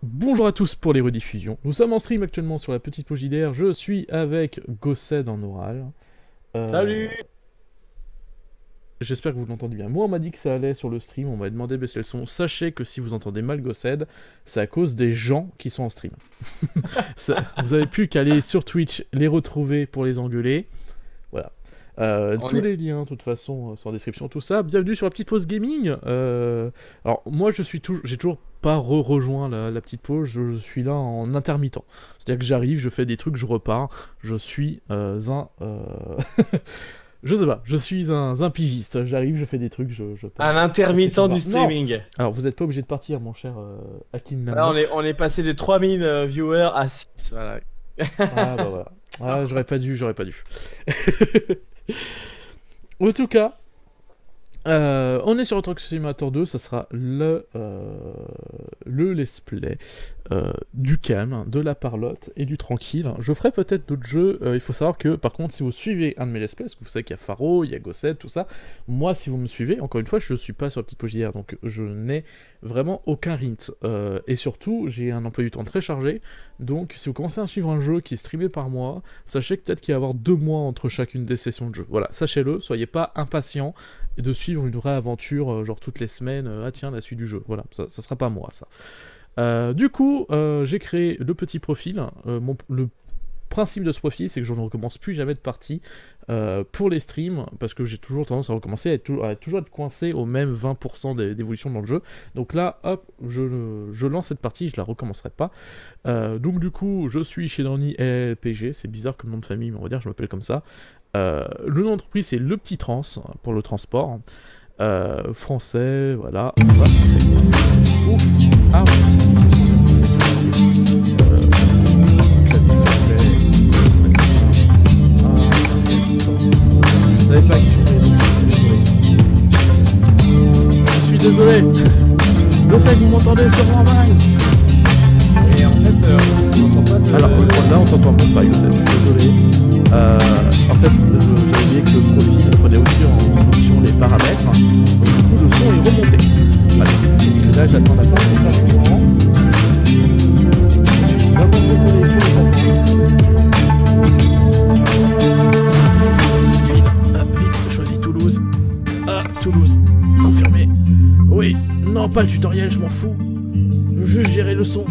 Bonjour à tous pour les rediffusions. Nous sommes en stream actuellement sur la petite pause JDR. Je suis avec Gossed en oral. Euh, Salut! J'espère que vous l'entendez bien. Moi, on m'a dit que ça allait sur le stream. On m'a demandé de baisser le son. Sachez que si vous entendez mal Gossed, c'est à cause des gens qui sont en stream. Vous avez plus qu'à aller sur Twitch, les retrouver pour les engueuler. Voilà. Tous les liens, de toute façon, sont en description, tout ça. Bienvenue sur la petite pause gaming. Alors, moi, j'ai toujours pas rejoint la petite pause. Je suis là en intermittent. C'est-à-dire que j'arrive, je fais des trucs, je repars. Je suis je sais pas, je suis un pigiste. J'arrive, je fais des trucs, je pars. Un intermittent du streaming. Non. Alors, vous n'êtes pas obligé de partir, mon cher Akin Là, Namna. on est passé de 3000 viewers à 6. Voilà. Ah, bah voilà. Ah, j'aurais pas dû. En tout cas, on est sur Truck Simulator 2, ça sera le let's play du calme, de la parlotte et du tranquille. Je ferai peut-être d'autres jeux. Il faut savoir que, par contre, si vous suivez un de mes let's play, parce que vous savez qu'il y a Faro, il y a Gossed, tout ça, moi, si vous me suivez, encore une fois, je suis pas sur la petite pause JDR, donc je n'ai vraiment aucun hint. Et surtout, j'ai un emploi du temps très chargé, donc si vous commencez à suivre un jeu qui est streamé par mois, sachez que peut-être qu'il va y avoir 2 mois entre chacune des sessions de jeu. Voilà, sachez-le, soyez pas impatients de suivre une vraie aventure, genre toutes les semaines, ah tiens, la suite du jeu. Voilà, ça sera pas moi, ça. Du coup, j'ai créé le petit profil. Le principe de ce profil, c'est que je ne recommence plus jamais de partie pour les streams, parce que j'ai toujours tendance à recommencer à toujours être coincé au même 20% d'évolution dans le jeu. Donc là, hop, je lance cette partie, je la recommencerai pas. Donc du coup, je suis chez Danny LPG, c'est bizarre comme nom de famille, mais on va dire que je m'appelle comme ça. Le nom d'entreprise, c'est Le Petit Trans, pour le transport. Français, voilà. Ah je savais pas que je suis désolé. Je sais que vous m'entendez sûrement mal. Et en fait, on entend pas de... Alors là on s'entend pas, je suis désolé. En fait, j'avais oublié que le profil prenait aussi en option les paramètres. Donc du coup le son est remonté. Voilà. Donc là j'attends la fin de chargement. Je suis vraiment désolé pour les enfants. Vite, choisis Toulouse. Ah, Toulouse. Confirmé. Oui, non, pas le tutoriel, je m'en fous. Je veux gérer le son.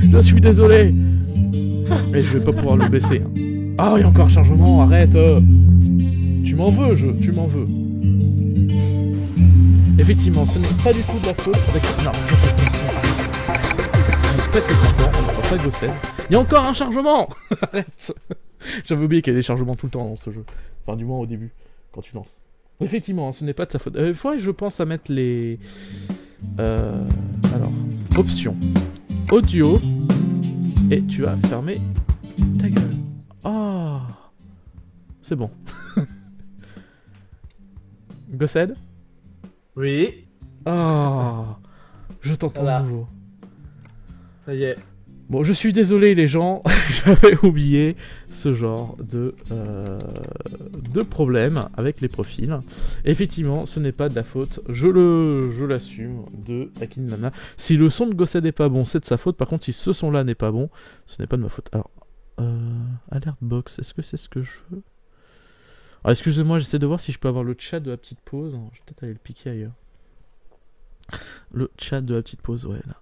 Je suis désolé. Et je vais pas pouvoir le baisser. Ah, il y a encore un chargement, arrête. Tu m'en veux, tu m'en veux. Effectivement, ce n'est pas du tout de la faute. Non, je pète le son. Je pète le confort, on n'entend pas Gossed. Il y a encore un chargement. Arrête. J'avais oublié qu'il y a des chargements tout le temps dans ce jeu. Enfin, du moins au début, quand tu lances. Effectivement, ce n'est pas de sa faute. Il faudrait que je pense à mettre les... alors, options. Audio. Et tu vas fermer ta gueule. Ah, c'est bon. Gossed. Oui, Ah, je t'entends Voilà. de nouveau. ça y est. Bon, je suis désolé les gens, j'avais oublié ce genre de problème avec les profils. Effectivement, ce n'est pas de la faute, je l'assume, de Akin Nana. Si le son de Gossed n'est pas bon, c'est de sa faute. Par contre, si ce son-là n'est pas bon, ce n'est pas de ma faute. Alors, alert box, est-ce que c'est ce que je veux? Alors, excusez-moi, j'essaie de voir si je peux avoir le chat de la petite pause. Je vais peut-être aller le piquer ailleurs. Le chat de la petite pause, ouais, là.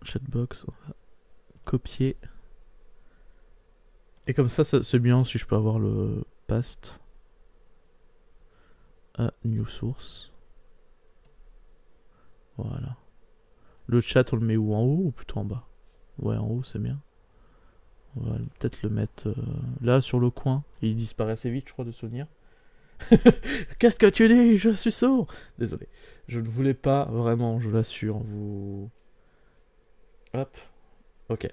Chatbox, on va copier. Et comme ça, c'est bien si je peux avoir le past à new source. Voilà. Le chat, on le met où? En haut ou plutôt en bas? Ouais, en haut, c'est bien. On va peut-être le mettre là, sur le coin. Il disparaît assez vite, je crois, de souvenir. Qu'est-ce que tu dis? Je suis sourd. Désolé. Je ne voulais pas vraiment, je l'assure, vous... Hop. Ok.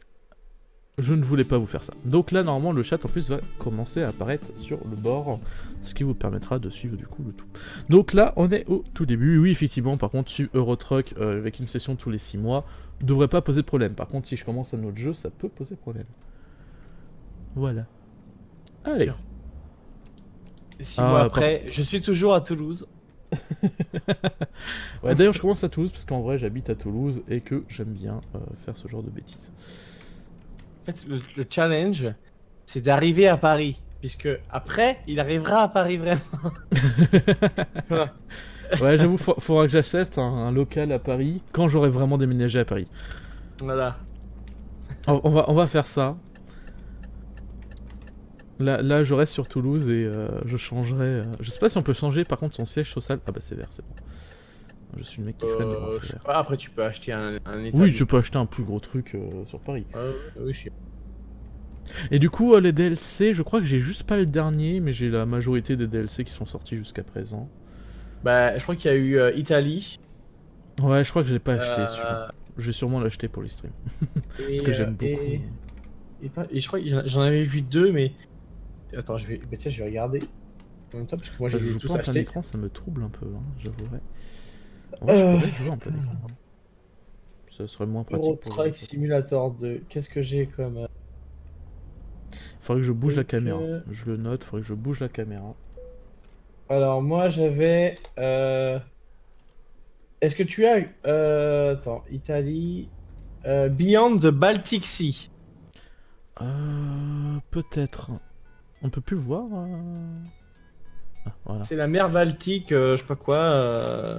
Je ne voulais pas vous faire ça. Donc là, normalement, le chat en plus va commencer à apparaître sur le bord, ce qui vous permettra de suivre du coup le tout. Donc là, on est au tout début. Oui, effectivement, par contre, suivre Eurotruck avec une session tous les 6 mois ne devrait pas poser de problème. Par contre, si je commence un autre jeu, ça peut poser problème. Voilà. Allez. Et 6 mois après, je suis toujours à Toulouse. Ouais, d'ailleurs, je commence à Toulouse parce qu'en vrai, j'habite à Toulouse et que j'aime bien faire ce genre de bêtises. En fait, le challenge, c'est d'arriver à Paris. Puisque après, il arrivera à Paris vraiment. Voilà. Ouais, j'avoue, faudra que j'achète un local à Paris quand j'aurai vraiment déménagé à Paris. Voilà. On va faire ça. Là, je reste sur Toulouse et je changerai. Je sais pas si on peut changer par contre son siège social. Ah bah c'est vert, c'est bon. Je suis le mec qui freine devant Je c'est sais vert. pas, après tu peux acheter un état. Oui, je peux acheter un plus gros truc sur Paris. Oui, je sais. Et du coup, les DLC, je crois que j'ai juste pas le dernier, mais j'ai la majorité des DLC qui sont sortis jusqu'à présent. Bah, je crois qu'il y a eu Italie. Ouais, je crois que je l'ai pas acheté Euh, celui-là. Je vais sûrement l'acheter pour les streams. Parce et, que j'aime beaucoup. et je crois que j'en avais vu deux, mais. Attends, bah, tiens, je vais regarder en même temps, parce que moi Je j'ai joue tous pas en plein achetés. écran, ça me trouble un peu, hein, j'avouerais. En vrai, je pourrais jouer en plein écran. Hein. Ça serait moins Euro pratique pour Truck jouer. Simulator 2. Qu'est-ce que j'ai comme. Faudrait que je bouge la Truc, caméra. Je le note, faudrait que je bouge la caméra. Alors, moi j'avais. Est-ce que tu as. Attends, Italie. Beyond the Baltic Sea. Peut-être. On peut plus voir. Ah, voilà. C'est la mer Baltique, je sais pas quoi.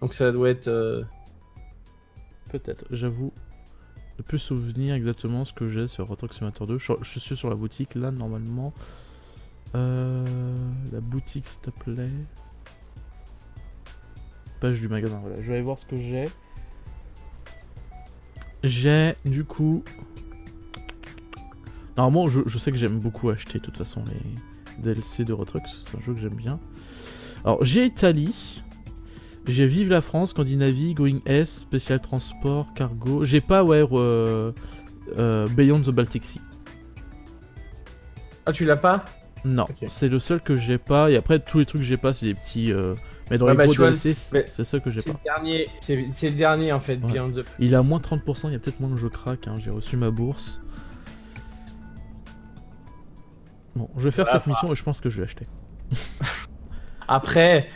Donc ça doit être. Peut-être. J'avoue. Ne plus souvenir exactement ce que j'ai sur Euro Truck Simulator 2. Je suis sur la boutique là normalement. La boutique s'il te plaît. Page du magasin, voilà. Je vais aller voir ce que j'ai. J'ai du coup. Normalement, je sais que j'aime beaucoup acheter de toute façon les DLC de Euro Truck, c'est un jeu que j'aime bien. Alors, j'ai Italie. J'ai Vive la France, Scandinavie, Going S, Spécial Transport, Cargo. J'ai pas, ouais, Beyond the Baltic Sea. Ah, tu l'as pas? Non, Ok. c'est le seul que j'ai pas. Et après, tous les trucs que j'ai pas, c'est des petits. Mais dans Ouais, les bah, gros tu vois, DLC, mais c'est ceux que j'ai C'est pas. le dernier, c'est le dernier en fait, Ouais. Beyond the Il est à moins 30%, il y a peut-être moins que je craque. Hein. J'ai reçu ma bourse. Bon, je vais faire Voilà, cette mission et je pense que je vais l'acheter. Après, de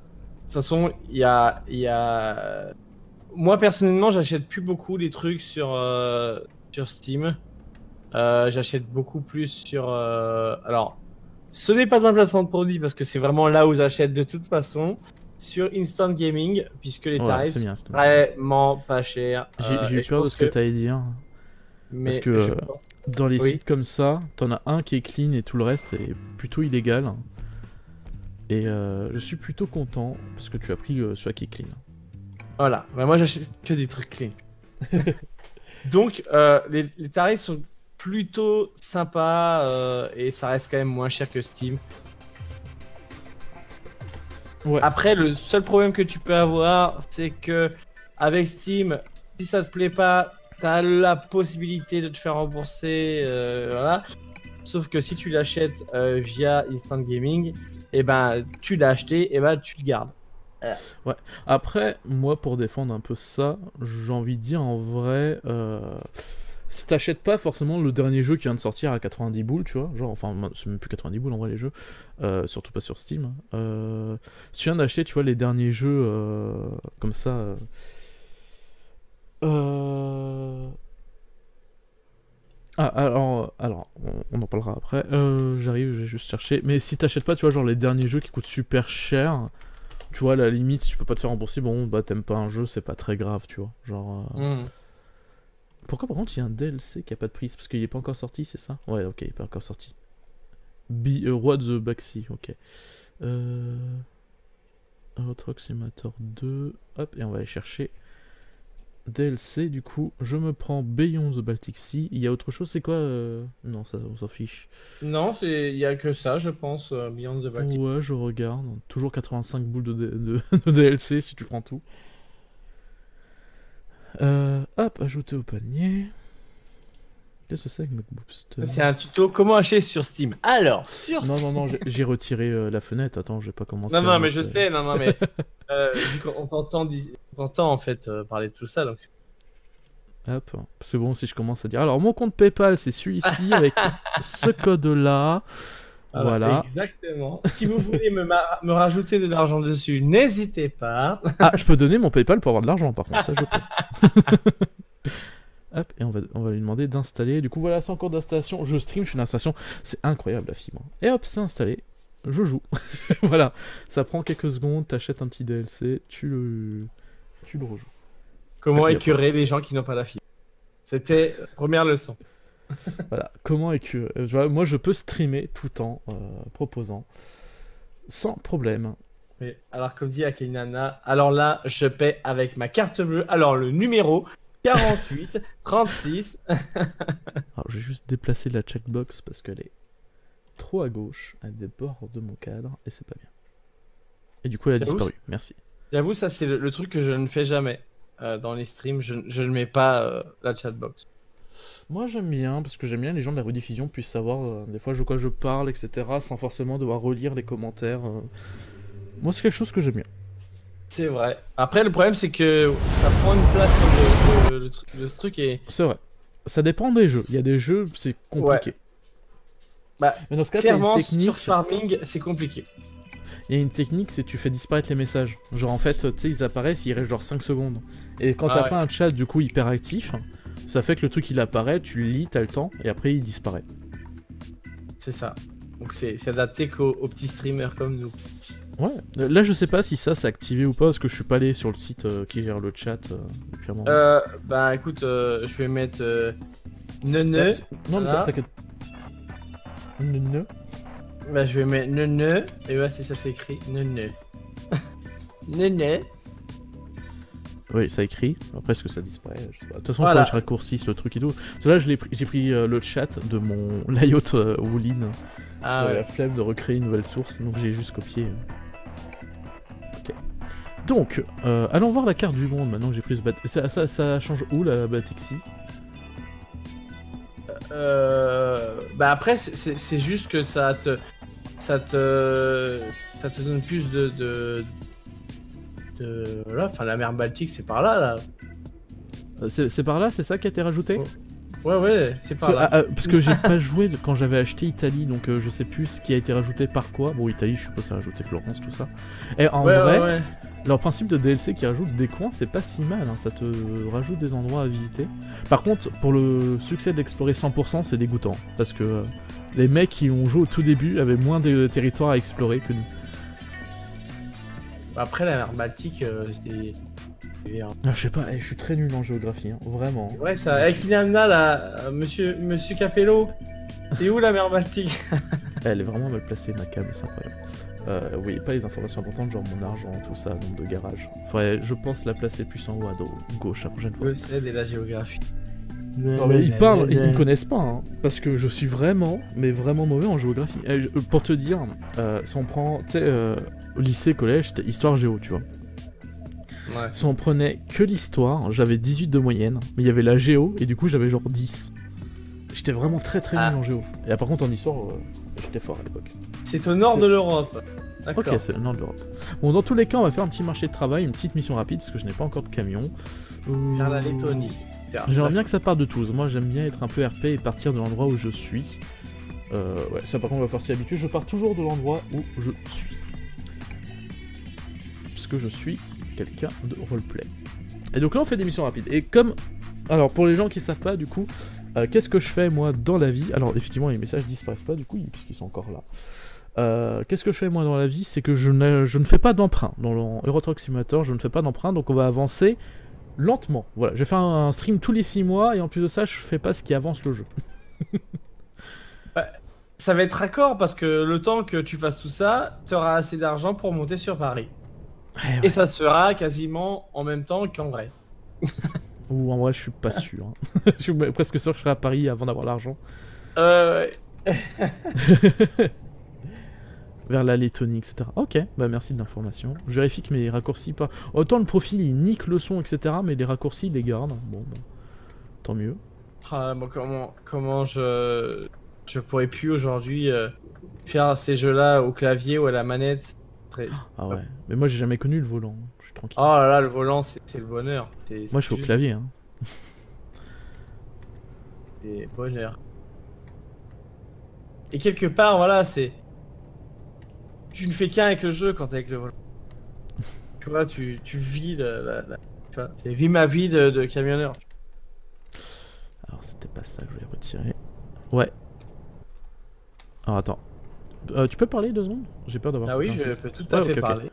toute façon, moi personnellement, j'achète plus beaucoup les trucs sur Steam. J'achète beaucoup plus sur. Alors, ce n'est pas un placement de produit parce que c'est vraiment là où j'achète de toute façon. Sur Instant Gaming, puisque les Ouais, tarifs c'est sont bien. C'est bien. vraiment pas chers. J'ai eu Et je peur de pense ce que que. t'allais dire. Parce Mais que je... dans les Oui. sites comme ça, t'en as un qui est clean et tout le reste est plutôt illégal. Et je suis plutôt content parce que tu as pris celui qui est clean. Voilà, bah, moi j'achète que des trucs clean. Donc les tarifs sont plutôt sympas et ça reste quand même moins cher que Steam. Ouais. Après, le seul problème que tu peux avoir, c'est que avec Steam, si ça te plaît pas, t'as la possibilité de te faire rembourser, voilà. Sauf que si tu l'achètes via Instant Gaming, et ben tu l'as acheté, et ben tu le gardes. Après, moi, pour défendre un peu ça, j'ai envie de dire en vrai, si t'achètes pas forcément le dernier jeu qui vient de sortir à 90 boules, tu vois, genre, enfin, c'est même plus 90 boules en vrai les jeux, surtout pas sur Steam. Si tu viens d'acheter, tu vois, les derniers jeux comme ça. Ah, alors on en parlera après. J'arrive, je vais juste chercher. Mais si t'achètes pas, tu vois, genre les derniers jeux qui coûtent super cher, tu vois, à la limite, si tu peux pas te faire rembourser, bon, bah t'aimes pas un jeu, c'est pas très grave, tu vois. Genre. Pourquoi par contre il y a un DLC qui a pas de prix? C'est parce qu'il est pas encore sorti, c'est ça? Ouais, ok, il est pas encore sorti. Roi de the Baxi, ok. Euro Truck Simulator 2. Hop, et on va aller chercher. DLC, du coup, je me prends Beyond the Baltic Sea. Il y a autre chose, c'est quoi Non, ça, on s'en fiche. Non, il y a que ça, je pense, Beyond the Baltic. Ouais, je regarde. Toujours 85 boules de DLC si tu prends tout. Hop, ajouter au panier. Qu'est-ce que c'est avec MacBoopster? C'est un tuto comment acheter sur Steam. Alors, sur Non, Steam. non, non, j'ai retiré la fenêtre. Attends, j'ai pas commencé. Non, à non, mais mettre, je sais, non, non, mais vu qu'on t'entend en fait parler de tout ça, donc. Hop, parce que bon, si je commence à dire. Alors, mon compte PayPal, c'est celui-ci avec ce code-là. Voilà. Exactement. Si vous voulez me rajouter de l'argent dessus, n'hésitez pas. Ah, je peux donner mon PayPal pour avoir de l'argent, par contre, ça je peux. Hop, et on va lui demander d'installer. Du coup, voilà, c'est en cours d'installation. Je stream, je fais une installation. C'est incroyable la fibre. Et hop, c'est installé. Je joue. Voilà, ça prend quelques secondes. T'achètes un petit DLC, tu le rejoues. Comment Et écurer les gens qui n'ont pas la fibre. C'était première leçon. Voilà, comment écurer. Moi, je peux streamer tout en proposant. Sans problème. Oui. Alors, comme dit Akinana, alors là, je paie avec ma carte bleue. Alors, le numéro 48 36. Alors, je vais juste déplacer la checkbox parce qu'elle est trop à gauche, à des bords de mon cadre, et c'est pas bien. Et du coup, elle a disparu. Merci. J'avoue, ça, c'est le truc que je ne fais jamais dans les streams. Je ne mets pas la chatbox. Moi, j'aime bien, parce que j'aime bien les gens de la rediffusion puissent savoir des fois de quoi je parle, etc., sans forcément devoir relire les commentaires. Moi, c'est quelque chose que j'aime bien. C'est vrai. Après, le problème, c'est que ça prend une place sur le truc et... C'est vrai. Ça dépend des jeux. Il y a des jeux, c'est compliqué. Ouais. Bah, mais dans ce cas, clairement, t'as une technique... sur Farming, c'est compliqué. Il y a une technique, c'est tu fais disparaître les messages. Genre, en fait, tu sais, ils apparaissent, ils restent genre 5 secondes. Et quand t'as pas un chat, du coup, hyper actif, ça fait que le truc, il apparaît, tu le lis, t'as le temps, et après, il disparaît. C'est ça. Donc, c'est adapté qu'aux petits streamers comme nous. Ouais, là je sais pas si ça c'est activé ou pas parce que je suis pas allé sur le site qui gère le chat depuis un moment. Bah écoute, je vais mettre Nene. Non mais t'inquiète. Nene. Bah je vais mettre Nene et voilà si ça s'écrit Nene. Nene. Oui, ça écrit. Après est-ce que ça disparaît, je sais pas. De toute façon, il faut que je raccourcisse le truc et tout. Parce que là j'ai pris le chat de mon layout Woolin. La flemme de recréer une nouvelle source, donc j'ai juste copié. Donc, allons voir la carte du monde maintenant que j'ai pris ce ça change où la Batixi? Bah après, c'est juste que ça te donne plus voilà, enfin la mer Baltique c'est par là. C'est par là, c'est ça qui a été rajouté? Ouais, c'est par là. Parce que j'ai pas joué quand j'avais acheté Italie, donc je sais plus ce qui a été rajouté par quoi. Bon, Italie, je suppose ça a rajouté Florence, tout ça. Et en vrai, leur principe de DLC qui rajoute des coins, c'est pas si mal, hein. Ça te rajoute des endroits à visiter. Par contre, pour le succès d'explorer 100%, c'est dégoûtant. Parce que les mecs qui ont joué au tout début avaient moins de territoires à explorer que nous. Après, la mer Baltique, c'est... Ah, je sais pas, je suis très nul en géographie, hein, vraiment. Ouais, ça, avec Inamna là, monsieur Capello, c'est où la mer Baltique? Elle est vraiment mal placée, ma câble, c'est incroyable. Vous voyez pas les informations importantes, genre mon argent, tout ça, nombre de garage. Faudrait, je pense, la placer plus en haut à gauche la prochaine fois. Le CED et la géographie. Non, mais ils parlent, ils me connaissent pas, hein, parce que je suis vraiment, mais vraiment mauvais en géographie. Pour te dire, si on prend, tu sais, au lycée, collège, c'était histoire géo, tu vois. Ouais. Si on prenait que l'histoire, j'avais 18 de moyenne, mais il y avait la géo, et du coup j'avais genre 10. J'étais vraiment très nul en géo. Et là, par contre en histoire, j'étais fort à l'époque. C'est au nord de l'Europe. Ok, c'est au nord de l'Europe. Bon, dans tous les cas, on va faire un petit marché de travail, une petite mission rapide, parce que je n'ai pas encore de camion. Vers la Lettonie. J'aimerais bien que ça parte de Toulouse. Moi j'aime bien être un peu RP et partir de l'endroit où je suis. Ouais, ça par contre on va falloir s'y habituer. Je pars toujours de l'endroit où je suis. Parce que je suis quelqu'un de roleplay. Et donc là on fait des missions rapides. Et comme... Alors pour les gens qui savent pas du coup, qu'est-ce que je fais moi dans la vie? Alors effectivement les messages disparaissent pas du coup, puisqu'ils sont encore là. Qu'est-ce que je fais moi dans la vie? C'est que je ne fais pas d'emprunt. Dans l'Euro Truck Simulator, je ne fais pas d'emprunt, donc on va avancer lentement. Voilà, je vais faire un stream tous les 6 mois, et en plus de ça, je fais pas ce qui avance le jeu. Ça va être raccord, parce que le temps que tu fasses tout ça, tu auras assez d'argent pour monter sur Paris. Ouais. Et ça se fera quasiment en même temps qu'en vrai. Ou en vrai, je suis pas sûr. Hein. Je suis presque sûr que je serai à Paris avant d'avoir l'argent. Vers la Lettonie, etc. Ok, bah merci de l'information. Je vérifie que mes raccourcis pas... Autant le profil il nique le son, etc. Mais les raccourcis il les garde. Bon, bah, tant mieux. Ah, bon, comment je pourrais plus aujourd'hui faire ces jeux-là au clavier ou à la manette. Ah ouais, mais moi j'ai jamais connu le volant. Je suis tranquille. Oh là là, le volant c'est le bonheur. Moi je suis au clavier. Hein. C'est bonheur. Et quelque part, voilà, c'est. Tu ne fais qu'un avec le jeu quand t'es avec le volant. Tu vois, tu vis tu vois, tu vis ma vie de camionneur. Alors c'était pas ça que je voulais retirer. Ouais. Alors attends. Tu peux parler 2 secondes? J'ai peur d'avoir Ah oui, coupé un je truc. peux tout Ouais, à fait ok, ok. parler.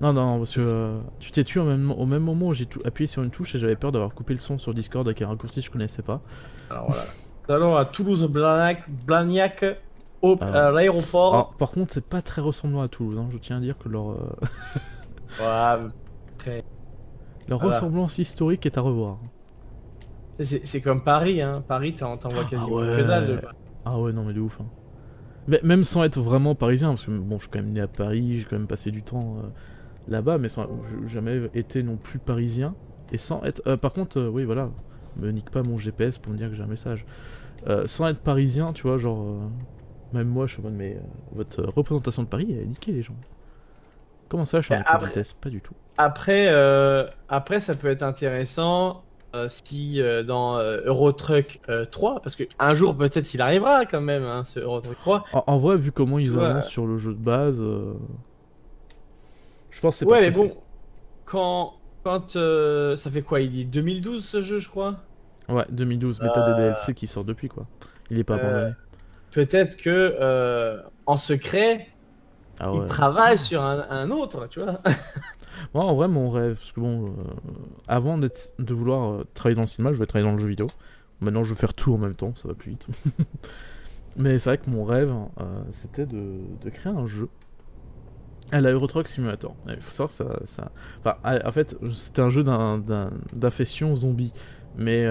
Non, non, parce que tu t'es tué au même moment où j'ai appuyé sur une touche et j'avais peur d'avoir coupé le son sur Discord avec un raccourci que je connaissais pas. Alors voilà. Nous allons à Toulouse-Blagnac, Alors, à l'aéroport. par contre, c'est pas très ressemblant à Toulouse. Hein. Je tiens à dire que Voilà, très. leur Voilà. ressemblance historique est à revoir. C'est comme Paris, hein. Paris, t'en vois Ah quasiment que dalle de ouais. Paris. Ah ouais, non, mais de ouf. Hein. Mais même sans être vraiment parisien, parce que bon, je suis quand même né à Paris, j'ai quand même passé du temps là-bas, mais j'ai jamais été non plus parisien. Et sans être. Par contre, oui, voilà, me nique pas mon GPS pour me dire que j'ai un message. Sans être parisien, tu vois, genre. Même moi, je suis en mode, mais votre représentation de Paris, elle est niquée, les gens. Comment ça, je suis Et en excès de vitesse? Pas du tout. après, ça peut être intéressant si dans Eurotruck 3, parce que un jour peut-être il arrivera quand même, hein, ce Eurotruck 3. En vrai, vu comment Tu ils vois, avancent sur le jeu de base, je pense que c'est pas ouais, mais pressé. bon, quand ça fait quoi? Il est 2012 ce jeu, je crois. Ouais, 2012, mais t'as des DLC qui sortent depuis, quoi. Il est pas Euh, abandonné. peut-être que en secret, Ah il ouais. travaille sur un autre, tu vois. Moi, en vrai, mon rêve, parce que bon, avant de vouloir travailler dans le cinéma, je voulais travailler dans le jeu vidéo. Maintenant, je veux faire tout en même temps, ça va plus vite. Mais c'est vrai que mon rêve, c'était de créer un jeu à la Euro Truck Simulator. Il faut savoir que Enfin, en fait, c'était un jeu d'infection zombie. Mais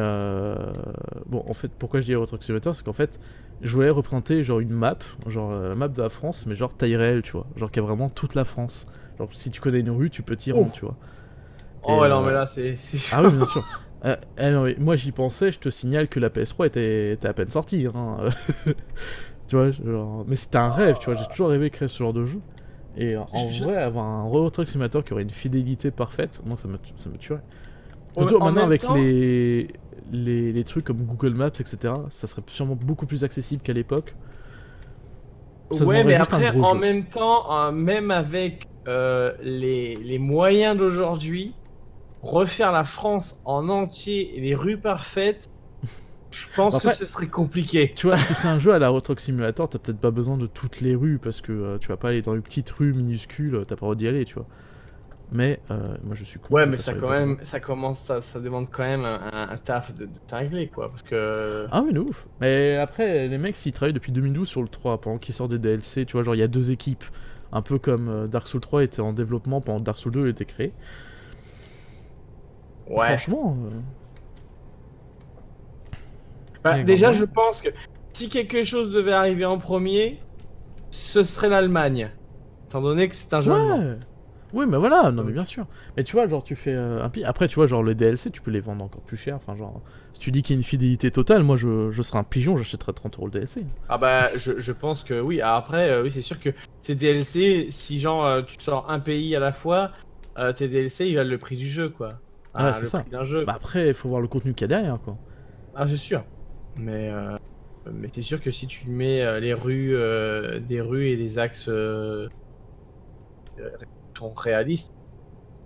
bon, en fait, pourquoi je dis Euro Truck Simulator, c'est qu'en fait, je voulais représenter genre une map, genre map de la France, mais genre taille réelle, tu vois. Genre qui a vraiment toute la France. Genre, si tu connais une rue, tu peux t'y Oh, rendre, tu vois. oh Et ouais, non, mais là, c'est ah oui, chaud. bien sûr. Non, mais moi j'y pensais, je te signale que la PS3 était à peine sortie. Hein. Tu vois, genre... mais c'était un rêve, tu vois, j'ai toujours rêvé de créer ce genre de jeu. Et en Je- vrai, avoir un Euro Truck Simulator qui aurait une fidélité parfaite, moi ça me tuerait. En Surtout en maintenant même avec temps. les trucs comme Google Maps, etc., ça serait sûrement beaucoup plus accessible qu'à l'époque. Ça Ouais, demanderait mais juste un après, gros en jeu. même temps, même avec les moyens d'aujourd'hui, refaire la France en entier et les rues parfaites, je pense que Après, ce serait compliqué. tu vois, si c'est un jeu à la Euro Truck Simulator, t'as peut-être pas besoin de toutes les rues parce que tu vas pas aller dans une petite rue minuscule, t'as pas le droit d'y aller, tu vois. Mais moi je suis con, Ouais, j'ai mais pas ça sur les quand bonnes voies. même, ça demande quand même un taf de régler, quoi. Parce que. Ah oui, de ouf. Mais après, les mecs, s'ils travaillent depuis 2012 sur le 3, pendant qu'ils sortent des DLC, tu vois, genre il y a 2 équipes, un peu comme Dark Souls 3 était en développement pendant que Dark Souls 2 était créé. Ouais. Franchement, il y Bah, a grave déjà, moyen. je pense que si quelque chose devait arriver en premier, ce serait l'Allemagne. Étant donné que c'est un jeu allemand. Ouais. Oui, mais voilà, non mais bien Donc, sûr. Mais tu vois, genre tu fais un pied. Après, tu vois, genre les DLC, tu peux les vendre encore plus cher. Enfin, genre, si tu dis qu'il y a une fidélité totale, moi je serais un pigeon, j'achèterais 30 € le DLC. ah bah, je pense que oui. Après, oui, c'est sûr que tes DLC, si genre tu sors un pays à la fois, tes DLC, ils valent le prix du jeu, quoi. Ouais, Ah, c'est le ça. prix d'un jeu. Bah après, il faut voir le contenu qu'il y a derrière, quoi. Ah, c'est sûr. Mais, euh, mais c'est sûr que si tu mets les rues, des rues et des axes sont réalistes,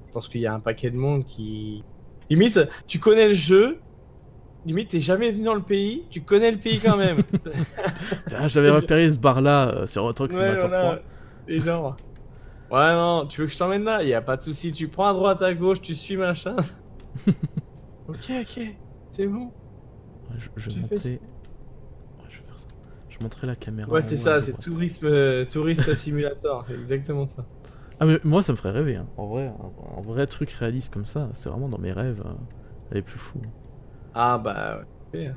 je pense qu'il y a un paquet de monde qui. Limite, tu connais le jeu, limite, t'es jamais venu dans le pays, tu connais le pays quand même. Ah, j'avais repéré ce bar-là sur Hot Truck Ouais, Simulator 3. voilà. Et genre. Ouais, non, tu veux que je t'emmène là? Y a pas de souci, tu prends à droite, à gauche, tu suis machin. Ok, ok, c'est bon, Ouais, je vais tu fais ça. monter. Ouais, je vais faire ça. Je montrerai la caméra Ouais, en c'est haut à ça, c'est droite. touriste simulator, c'est exactement ça. Ah, mais moi ça me ferait rêver, hein. En vrai, un vrai truc réaliste comme ça, c'est vraiment dans mes rêves les plus fous. Ah bah ouais.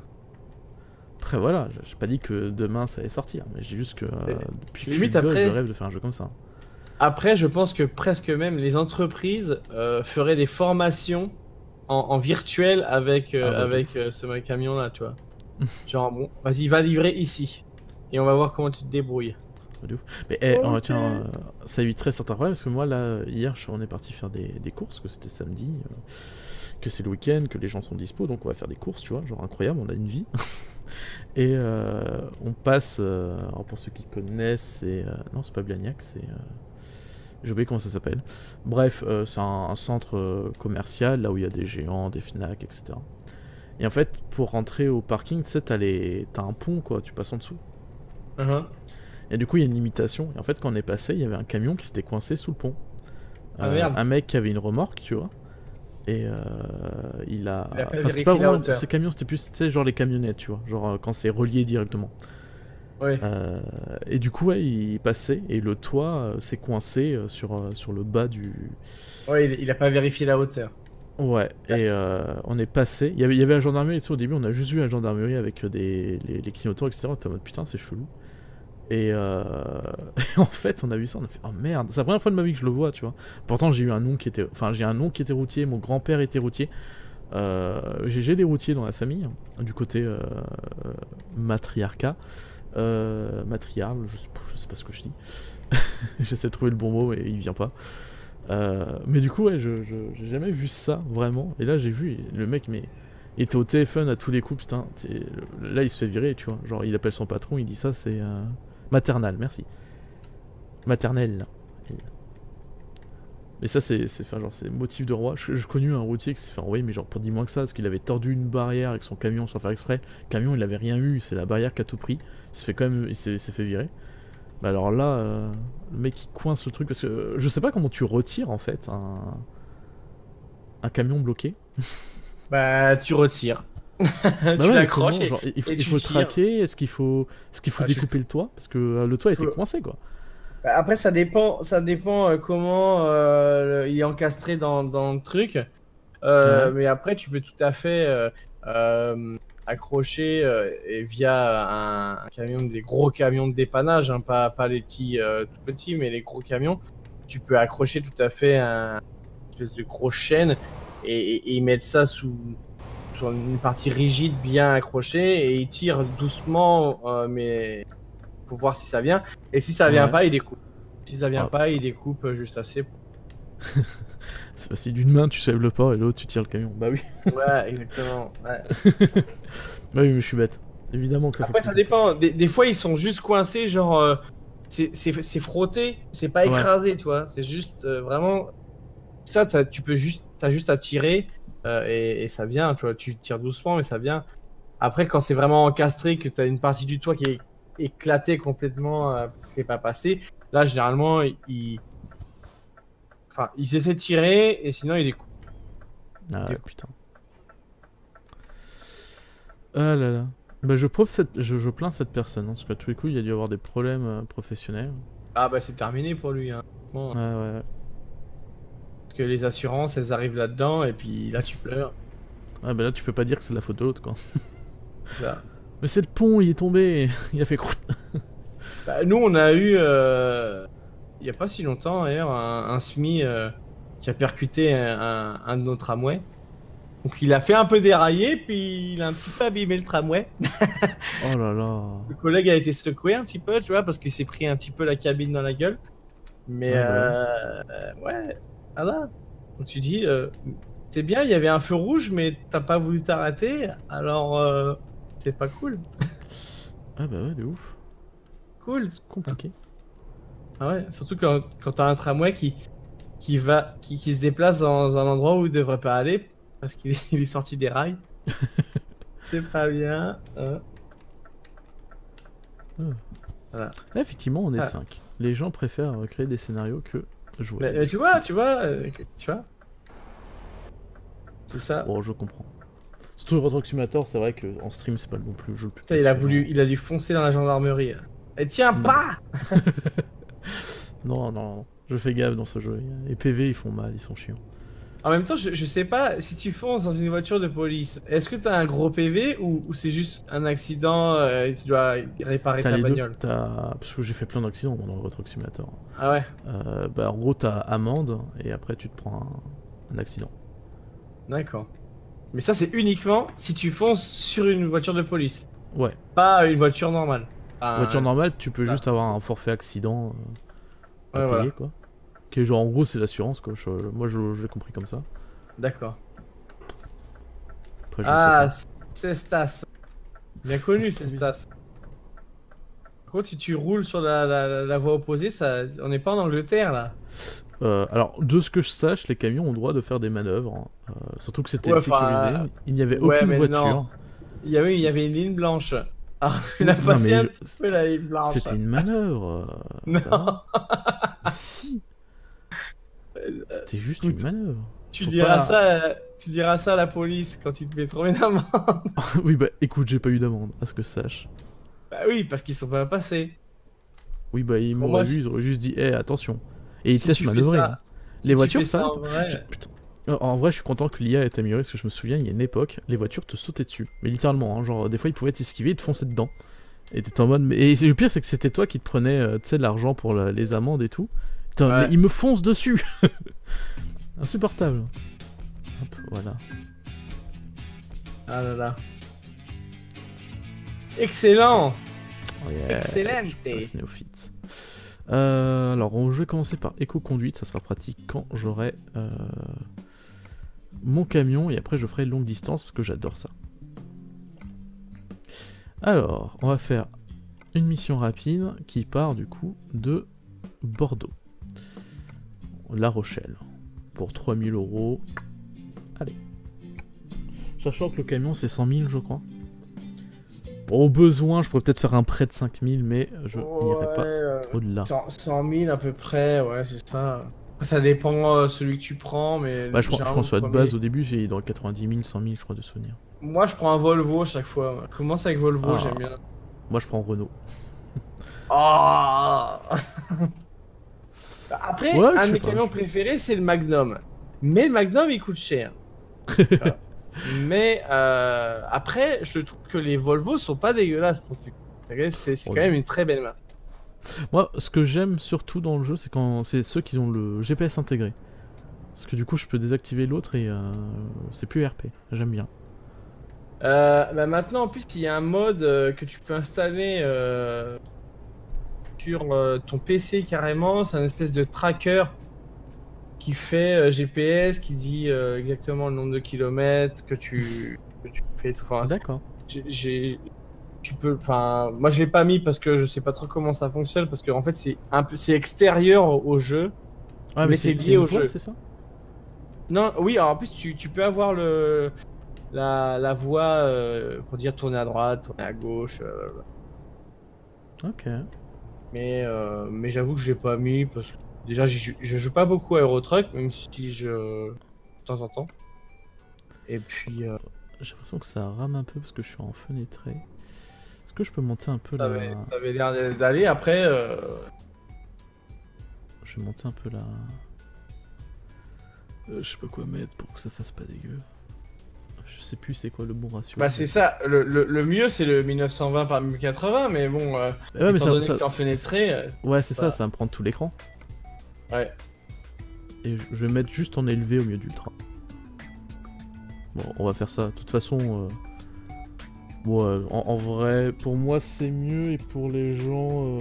Après, voilà, j'ai pas dit que demain ça allait sortir, mais j'ai juste que Et depuis que je suis limite gosse, je après, rêve de faire un jeu comme ça. après, je pense que presque même les entreprises feraient des formations en virtuel avec, Ah, bah, de ouf. ce camion-là, tu vois. Genre, bon, vas-y, va livrer ici. Et on va voir comment tu te débrouilles. Bah, de ouf. Mais Ok. tiens, ça éviterait certains problèmes parce que moi là, hier, on est parti faire des courses, que c'était samedi. que c'est le week-end, que les gens sont dispo, donc on va faire des courses, tu vois, genre incroyable, on a une vie. Et on passe, alors pour ceux qui connaissent, c'est... non, c'est pas Blagnac, c'est... j'ai oublié comment ça s'appelle. Bref, c'est un centre commercial, là où il y a des géants, des Fnac, etc. Et en fait, pour rentrer au parking, tu sais, t'as un pont, quoi, tu passes en dessous. Et du coup, il y a une limitation. Et en fait, quand on est passé, il y avait un camion qui s'était coincé sous le pont. Ah merde. Un mec qui avait une remorque, tu vois. Et il a... Il a pas Enfin, c'était vérifié pas la vraiment... hauteur. Ces camions, c'était plus, tu sais, genre les camionnettes, tu vois. Genre quand c'est relié directement. Ouais. Et du coup, ouais, il passait. Et le toit s'est coincé sur le bas du... Ouais, il a pas vérifié la hauteur. Ouais, et on est passé. Il y avait la gendarmerie, tu sais, au début, on a juste vu la gendarmerie avec les clignotants, etc. T'es en mode putain, c'est chelou. Et en fait, on a vu ça, on a fait oh merde, c'est la première fois de ma vie que je le vois, tu vois. Pourtant, j'ai un oncle qui était routier, mon grand-père était routier. J'ai des routiers dans la famille, du côté matriarcat. Matriarle, je sais pas ce que je dis. J'essaie de trouver le bon mot et il vient pas. Mais du coup, ouais, j'ai jamais vu ça, vraiment. Et là, j'ai vu, le mec, mais il était au téléphone à tous les coups, putain. Là, il se fait virer, tu vois. Genre, il appelle son patron, il dit ça, c'est... maternal, merci. Maternelle. Mais ça, c'est motif de roi. Je connu un routier qui s'est fait envoyer, mais genre pour 10 mois que ça, parce qu'il avait tordu une barrière avec son camion sans faire exprès. Le camion, il avait rien eu, c'est la barrière qui a tout pris. Il s'est fait virer. Bah alors là, le mec il coince le truc parce que je sais pas comment tu retires en fait un camion bloqué. Bah, tu retires. Bah Tu ouais, mais l'accroches comment, genre, il et tu faut tires. traquer, est-ce qu'il faut Ah, découper le toit parce que le toit était Faut- coincé quoi. Bah, après, ça dépend comment il est encastré dans le truc. Ouais. Mais après, tu peux tout à fait accrocher et via un camion, des gros camions de dépannage, hein, pas les petits tout petits, mais les gros camions. Tu peux accrocher tout à fait un espèce de gros chaîne et mettre ça sur une partie rigide bien accrochée et il tire doucement, mais pour voir si ça vient. Et si ça vient Ouais. pas, il découpe. Si ça vient Oh, pas, il putain. découpe juste assez. C'est facile, d'une main tu soulèves le port et l'autre tu tires le camion. Bah oui. Ouais, exactement. Ouais. Bah oui, mais je suis bête. Évidemment que ça Après, fonctionne ça comme ça. dépend. Des fois, ils sont juste coincés, genre, c'est frotté, c'est pas Ouais. écrasé, tu vois. C'est juste vraiment. Ça, t'as juste à tirer et ça vient, tu vois. Tu tires doucement, mais ça vient. Après, quand c'est vraiment encastré, que t'as une partie du toit qui est éclatée complètement, parce que c'est pas passé, là, généralement, enfin, ils essaient de tirer et sinon, ils découpent. Ah Ils ouais, découpent. putain. Ah là là. Bah je plains cette personne, hein, parce qu'à tous les coups il a dû avoir des problèmes professionnels. Ah, bah, c'est terminé pour lui, hein. Bon, Ouais, ouais. parce que les assurances, elles arrivent là-dedans et puis là, tu pleures. Ah bah là tu peux pas dire que c'est la faute de l'autre quoi. C'est ça. Mais c'est le pont, il est tombé, il a fait croûte. Bah, nous, on a eu, il y a pas si longtemps d'ailleurs, un SMI qui a percuté un de nos tramways. Donc il a fait un peu dérailler, puis il a un petit peu abîmé le tramway. Oh là là. Le collègue a été secoué un petit peu, tu vois, parce qu'il s'est pris un petit peu la cabine dans la gueule. Mais Ouais, bah ouais, voilà. Donc tu dis, c'est bien, il y avait un feu rouge, mais t'as pas voulu t'arrêter, alors c'est pas cool. Ah bah ouais, de ouf. Cool. C'est compliqué. Ah ouais, surtout quand t'as un tramway qui se déplace dans un endroit où il devrait pas aller parce qu'il il est sorti des rails. C'est pas bien. Voilà. Là effectivement on est Ah. 5. Les gens préfèrent créer des scénarios que jouer. Mais tu vois, c'est ça. Bon, je comprends. Surtout Retro Simulator, c'est vrai qu'en stream c'est pas non plus le jeu le plus Putain, passionnant. il a dû foncer dans la gendarmerie. Et tiens Non. pas. Non, non, non. Je fais gaffe dans ce jeu. Les PV ils font mal, ils sont chiants. En même temps, je sais pas si tu fonces dans une voiture de police. Est-ce que t'as un gros PV ou c'est juste un accident et tu dois réparer T'as ta les deux. bagnole? Parce que j'ai fait plein d'accidents dans le Retro Simulator. Ah ouais. Bah en gros t'as amende et après tu te prends un accident. D'accord. Mais ça, c'est uniquement si tu fonces sur une voiture de police, Ouais. pas une voiture normale. Voiture normale, tu peux ah. juste avoir un forfait accident à Ouais, payer voilà. quoi. Qui est genre en gros c'est l'assurance quoi. Moi je l'ai compris comme ça. D'accord. après je ne sais Ah, pas. c'est Stas. Bien connu, c'est Stas. Par contre, si tu roules sur la voie opposée, ça... on n'est pas en Angleterre, là. Alors, de ce que je sache, les camions ont le droit de faire des manœuvres, hein. Surtout que c'était Ouais, sécurisé, enfin... il n'y avait Ouais, aucune mais voiture. non. Il y avait une ligne blanche. Alors, il Oui, a non, passé mais un petit peu la ligne blanche. c'était une manœuvre. Non. Ça va. Si, c'était juste une Écoute, manœuvre. tu Faut diras pas- ça, tu diras ça à la police quand ils te mettront une amende. Oui, bah écoute, j'ai pas eu d'amende, à ce que je sache. Bah oui, parce qu'ils sont pas passés. Oui, bah ils Pour m'auraient moi, vu, ils auraient juste dit, hé, attention. Et ils te si laissent tu fais manœuvrer, ça, hein. si Les tu voitures, fais ça. ça en vrai, Putain. En vrai, je suis content que l'IA ait amélioré, parce que je me souviens, il y a une époque, les voitures te sautaient dessus. Mais littéralement, hein, genre, des fois, ils pouvaient t'esquiver et te foncer dedans. Et t'étais en mode. Et le pire, c'est que c'était toi qui te prenais, tu sais, de l'argent pour les amendes et tout. Putain, mais Ouais. ils me foncent dessus. Insupportable. Hop, voilà. ah là là. Excellent. Oh yeah, Excellente. passe néophyte. Alors, je vais commencer par éco-conduite, ça sera pratique quand j'aurai mon camion, et après je ferai longue distance parce que j'adore ça. Alors, on va faire une mission rapide qui part du coup de Bordeaux. La Rochelle. Pour 3000 €. Allez. Sachant que le camion c'est 100 000 je crois. Bon, au besoin, je pourrais peut-être faire un prêt de 5000, mais je n'irai pas au-delà. 100 000 à peu près, ouais, c'est ça. Après, ça dépend celui que tu prends, mais. Bah, je généralement, pense soit de le base premier- au début, j'ai dans 90 000, 100 000, je crois, de souvenirs. Moi, je prends un Volvo chaque fois. Je commence avec Volvo, Ah. j'aime bien. Moi, je prends Renault. Ah. Après, Ouais, je un sais de mes pas, camions préférés, c'est le Magnum. Mais le Magnum, il coûte cher. Voilà. Mais après, je trouve que les Volvo sont pas dégueulasses non plus. C'est Oh quand non. même une très belle marque. Moi, ce que j'aime surtout dans le jeu, c'est quand c'est ceux qui ont le GPS intégré. Parce que du coup, je peux désactiver l'autre et c'est plus RP. J'aime bien. Bah maintenant, en plus, il y a un mode que tu peux installer sur ton PC carrément. C'est un espèce de tracker qui fait GPS, qui dit exactement le nombre de kilomètres que tu fais. Tout. Enfin, D'accord. tu peux. Enfin, moi, je l'ai pas mis parce que je sais pas trop comment ça fonctionne parce que en fait, c'est un peu, c'est extérieur au jeu. Ah, Mais c'est lié une au voie, jeu. c'est ça? Non, oui. Alors en plus, tu peux avoir la voie pour dire tourner à droite, tourner à gauche. Ok. Mais j'avoue que je l'ai pas mis parce que déjà je joue pas beaucoup à Euro Truck, même si je de temps en temps. Et puis J'ai l'impression que ça rame un peu parce que je suis en fenêtré. Est-ce que je peux monter un peu ça la... avait l'air d'aller. Après, Je vais monter un peu la... je sais pas quoi mettre pour que ça fasse pas dégueu. Je sais plus c'est quoi le bon ratio. bah c'est ça. Le mieux c'est le 1920 par 1080, mais bon, Ouais, mais étant ça, donné ça- que t'es en ça- fenêtré, Ouais, c'est ça, bah. ça va me prendre tout l'écran. ouais. Et je vais mettre juste en élevé au milieu d'ultra. Bon, on va faire ça. De toute façon, bon, en vrai, pour moi c'est mieux et pour les gens,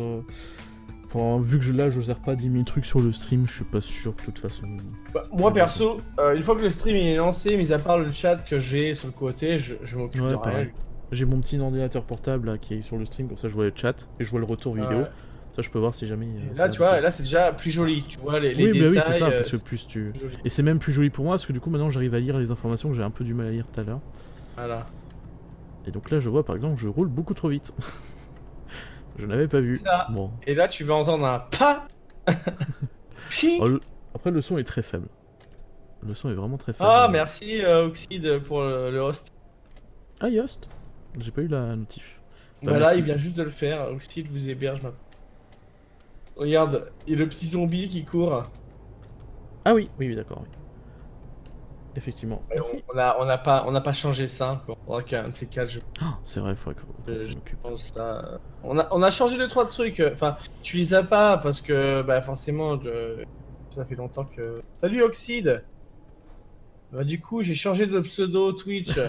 vu que là je gère pas 10 000 trucs sur le stream, je suis pas sûr de toute façon. Bah, moi perso, une fois que le stream est lancé, mis à part le chat que j'ai sur le côté, je m'occupe Ouais, de rien. pareil. J'ai mon petit ordinateur portable là, qui est sur le stream, comme ça je vois le chat et je vois le retour vidéo. Ouais. Ça je peux voir si jamais. Et ça là a tu vois, coupé. là c'est déjà plus joli. Tu vois les Oui, bah détails. oui, c'est ça, parce que plus tu. c'est joli. Et c'est même plus joli pour moi parce que du coup maintenant j'arrive à lire les informations que j'ai un peu du mal à lire tout à l'heure. Voilà. Et donc là je vois par exemple que je roule beaucoup trop vite. Je n'avais pas vu. Ça. Bon. Et là tu vas entendre un pas. Chi. Oh, après le son est très faible. Le son est vraiment très faible. Ah merci Oxide pour le host. Ah Yost. J'ai pas eu la notif. Bah, Voilà, merci. il vient juste de le faire. Oxide vous héberge maintenant. Regarde, il y a le petit zombie qui court. Ah oui, oui, oui, d'accord. Oui. Effectivement. Et Merci. on n'a pas changé ça. Ok, un de ces quatre, je Ah, c'est vrai, il faudrait qu'on Je- s'en occupe. pense ça. On a changé 2-3 trucs. Enfin, tu les as pas parce que bah forcément, ça fait longtemps que. Salut Oxide. Bah du coup, j'ai changé de pseudo Twitch.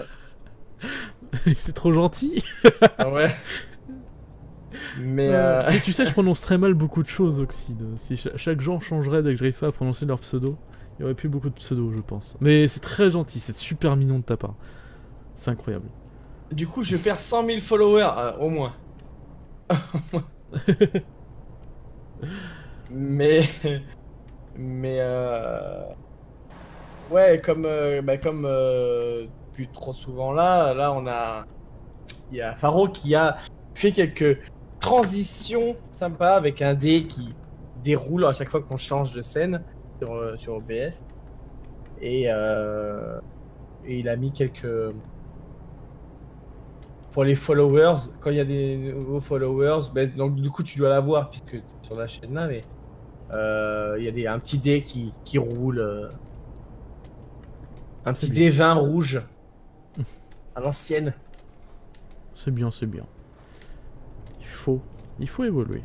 C'est trop gentil. Ah ouais. Mais Tu sais, je prononce très mal beaucoup de choses, Oxide. Si chaque genre changerait dès que j'arrive pas à prononcer leur pseudo, il y aurait plus beaucoup de pseudos, je pense. Mais c'est très gentil, c'est super mignon de ta part. C'est incroyable. Du coup, je perds 100 000 followers, au moins. Mais... Mais... Ouais, plus trop souvent là, il y a Faro qui a fait quelques transitions sympas avec un dé qui déroule à chaque fois qu'on change de scène sur OBS. Et il a mis quelques... Pour les followers, quand il y a des nouveaux followers, donc du coup tu dois l'avoir puisque tu es sur la chaîne là, mais il y a un petit dé qui roule, un petit dé 20 rouge à l'ancienne. C'est bien, c'est bien. Il faut évoluer.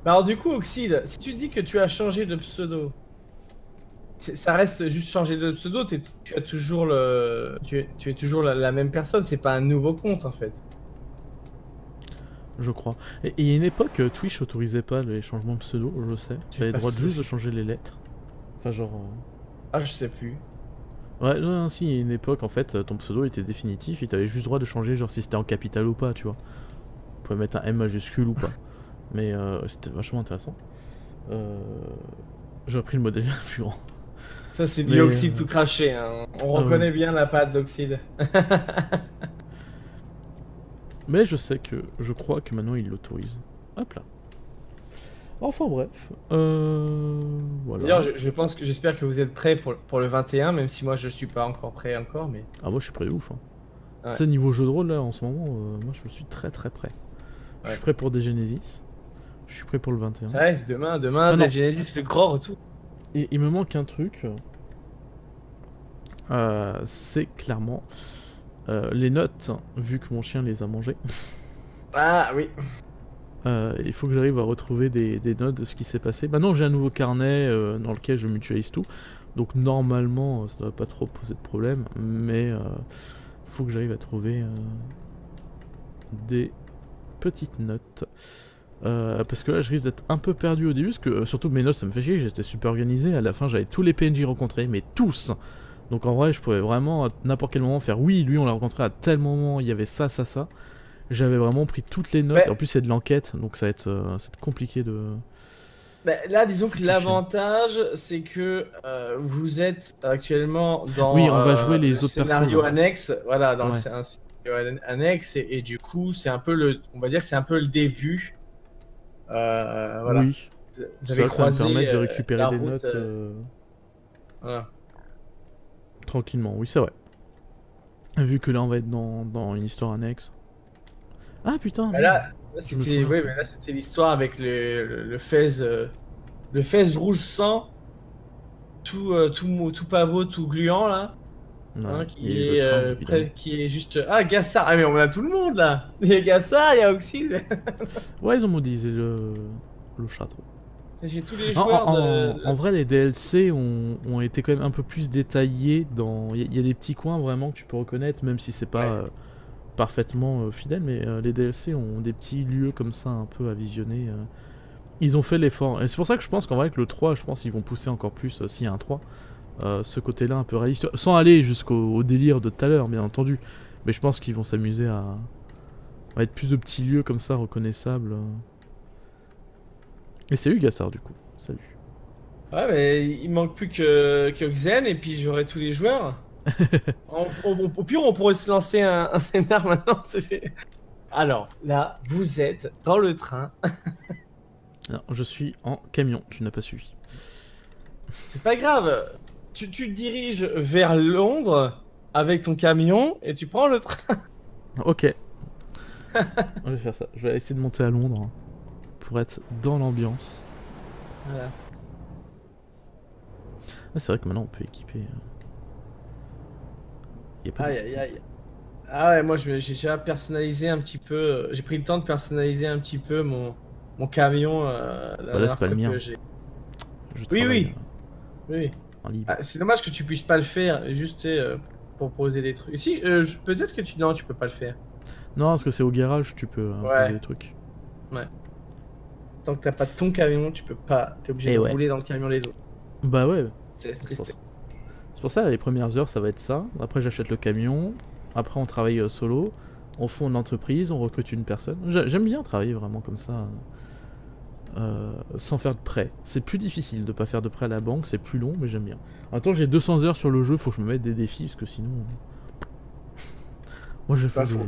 Alors du coup, Oxide, si tu te dis que tu as changé de pseudo, ça reste juste changer de pseudo, tu as toujours tu es toujours la même personne, c'est pas un nouveau compte en fait. Je crois. Et il y a une époque, Twitch autorisait pas les changements de pseudo, je sais. Tu avais le droit juste de changer les lettres. Enfin, genre. Ah, je sais plus. Ouais, non, si, il y a une époque, en fait, ton pseudo était définitif et t'avais juste le droit de changer, genre si c'était en capital ou pas, tu vois. Tu pouvais mettre un M majuscule ou pas. Mais c'était vachement intéressant. J'ai repris le modèle plus grand. Ça, c'est du Oxide tout craché, hein. On reconnaît bien la patte d'Oxide. Mais je sais que, je crois que maintenant il l'autorise. Hop là. Enfin bref, voilà. D'ailleurs, j'espère que vous êtes prêts pour le 21, même si moi je suis pas encore prêt encore, mais... Ah moi je suis prêt de ouf. Hein. Ouais. C'est niveau jeu de rôle là en ce moment, moi je suis très très prêt. Ouais. Je suis prêt pour des Genesis. Je suis prêt pour le 21. Ça reste demain, des Genesis fait gros retour. Et il me manque un truc. C'est clairement les notes, vu que mon chien les a mangées. Ah oui. Il faut que j'arrive à retrouver des notes de ce qui s'est passé. Maintenant j'ai un nouveau carnet dans lequel je mutualise tout. Donc normalement ça ne va pas trop poser de problème. Mais il faut que j'arrive à trouver des petites notes. Parce que là je risque d'être un peu perdu au début. Parce que surtout mes notes ça me fait chier. J'étais super organisé. À la fin j'avais tous les PNJ rencontrés. Mais tous. Donc en vrai je pouvais vraiment à n'importe quel moment faire oui lui on l'a rencontré à tel moment. Il y avait ça. J'avais vraiment pris toutes les notes, et en plus c'est de l'enquête, donc ça va être compliqué de... Là, disons que l'avantage, c'est que vous êtes actuellement dans oui, on va jouer les autres scénario annexe, voilà, dans un scénario annexe, et du coup, c'est un peu on va dire que c'est un peu le début. Voilà. Oui, vous avez croisé, ça va me permettre de récupérer des notes voilà. Tranquillement, oui c'est vrai. Vu que là on va être dans une histoire annexe. Ah putain. Là c'était l'histoire avec le fez rouge sang, tout pas beau, tout gluant là, ouais, qui est juste Gassard. Ah mais on a tout le monde là. Il y a Gassard, il y a Oxide. Ouais, ils ont modélisé le château. J'ai tous les joueurs en vrai, les DLC ont été quand même un peu plus détaillés. Il y a des petits coins vraiment que tu peux reconnaître, même si c'est pas parfaitement fidèle, mais les DLC ont des petits lieux comme ça un peu à visionner. Ils ont fait l'effort. Et c'est pour ça que je pense qu'en vrai, avec le 3, je pense qu'ils vont pousser encore plus, s'il y a un 3, ce côté-là un peu réaliste. Sans aller jusqu'au délire de tout à l'heure, bien entendu. Mais je pense qu'ils vont s'amuser à être plus de petits lieux comme ça, reconnaissables. Et salut Gassard du coup, salut. Ouais mais il manque plus que Xen et puis j'aurai tous les joueurs. Au pire on pourrait se lancer un scénar maintenant. Alors là vous êtes dans le train. Non, je suis en camion, tu n'as pas suivi. C'est pas grave, tu te diriges vers Londres avec ton camion et tu prends le train. Ok. Je vais faire ça, je vais essayer de monter à Londres. Pour être dans l'ambiance. Voilà. Ah, c'est vrai que maintenant on peut équiper. Ah ouais, moi j'ai déjà personnalisé un petit peu. J'ai pris le temps de personnaliser un petit peu mon camion. Là c'est pas le mien. Oui. Ah, c'est dommage que tu puisses pas le faire, juste pour poser des trucs. Si, peut-être que tu peux pas le faire. Non, parce que c'est au garage, tu peux poser des trucs. Ouais. Tant que t'as pas ton camion, tu peux pas. T'es obligé de rouler dans le camion les autres. Bah ouais. C'est triste. C'est pour ça, les premières heures, ça va être ça. Après, j'achète le camion. Après, on travaille solo, on fonde une entreprise, on recrute une personne. J'aime bien travailler vraiment comme ça, sans faire de prêt. C'est plus difficile de pas faire de prêt à la banque, c'est plus long, mais j'aime bien. En même temps, j'ai 200 heures sur le jeu, faut que je me mette des défis, parce que sinon... moi, j'ai fait le jeu.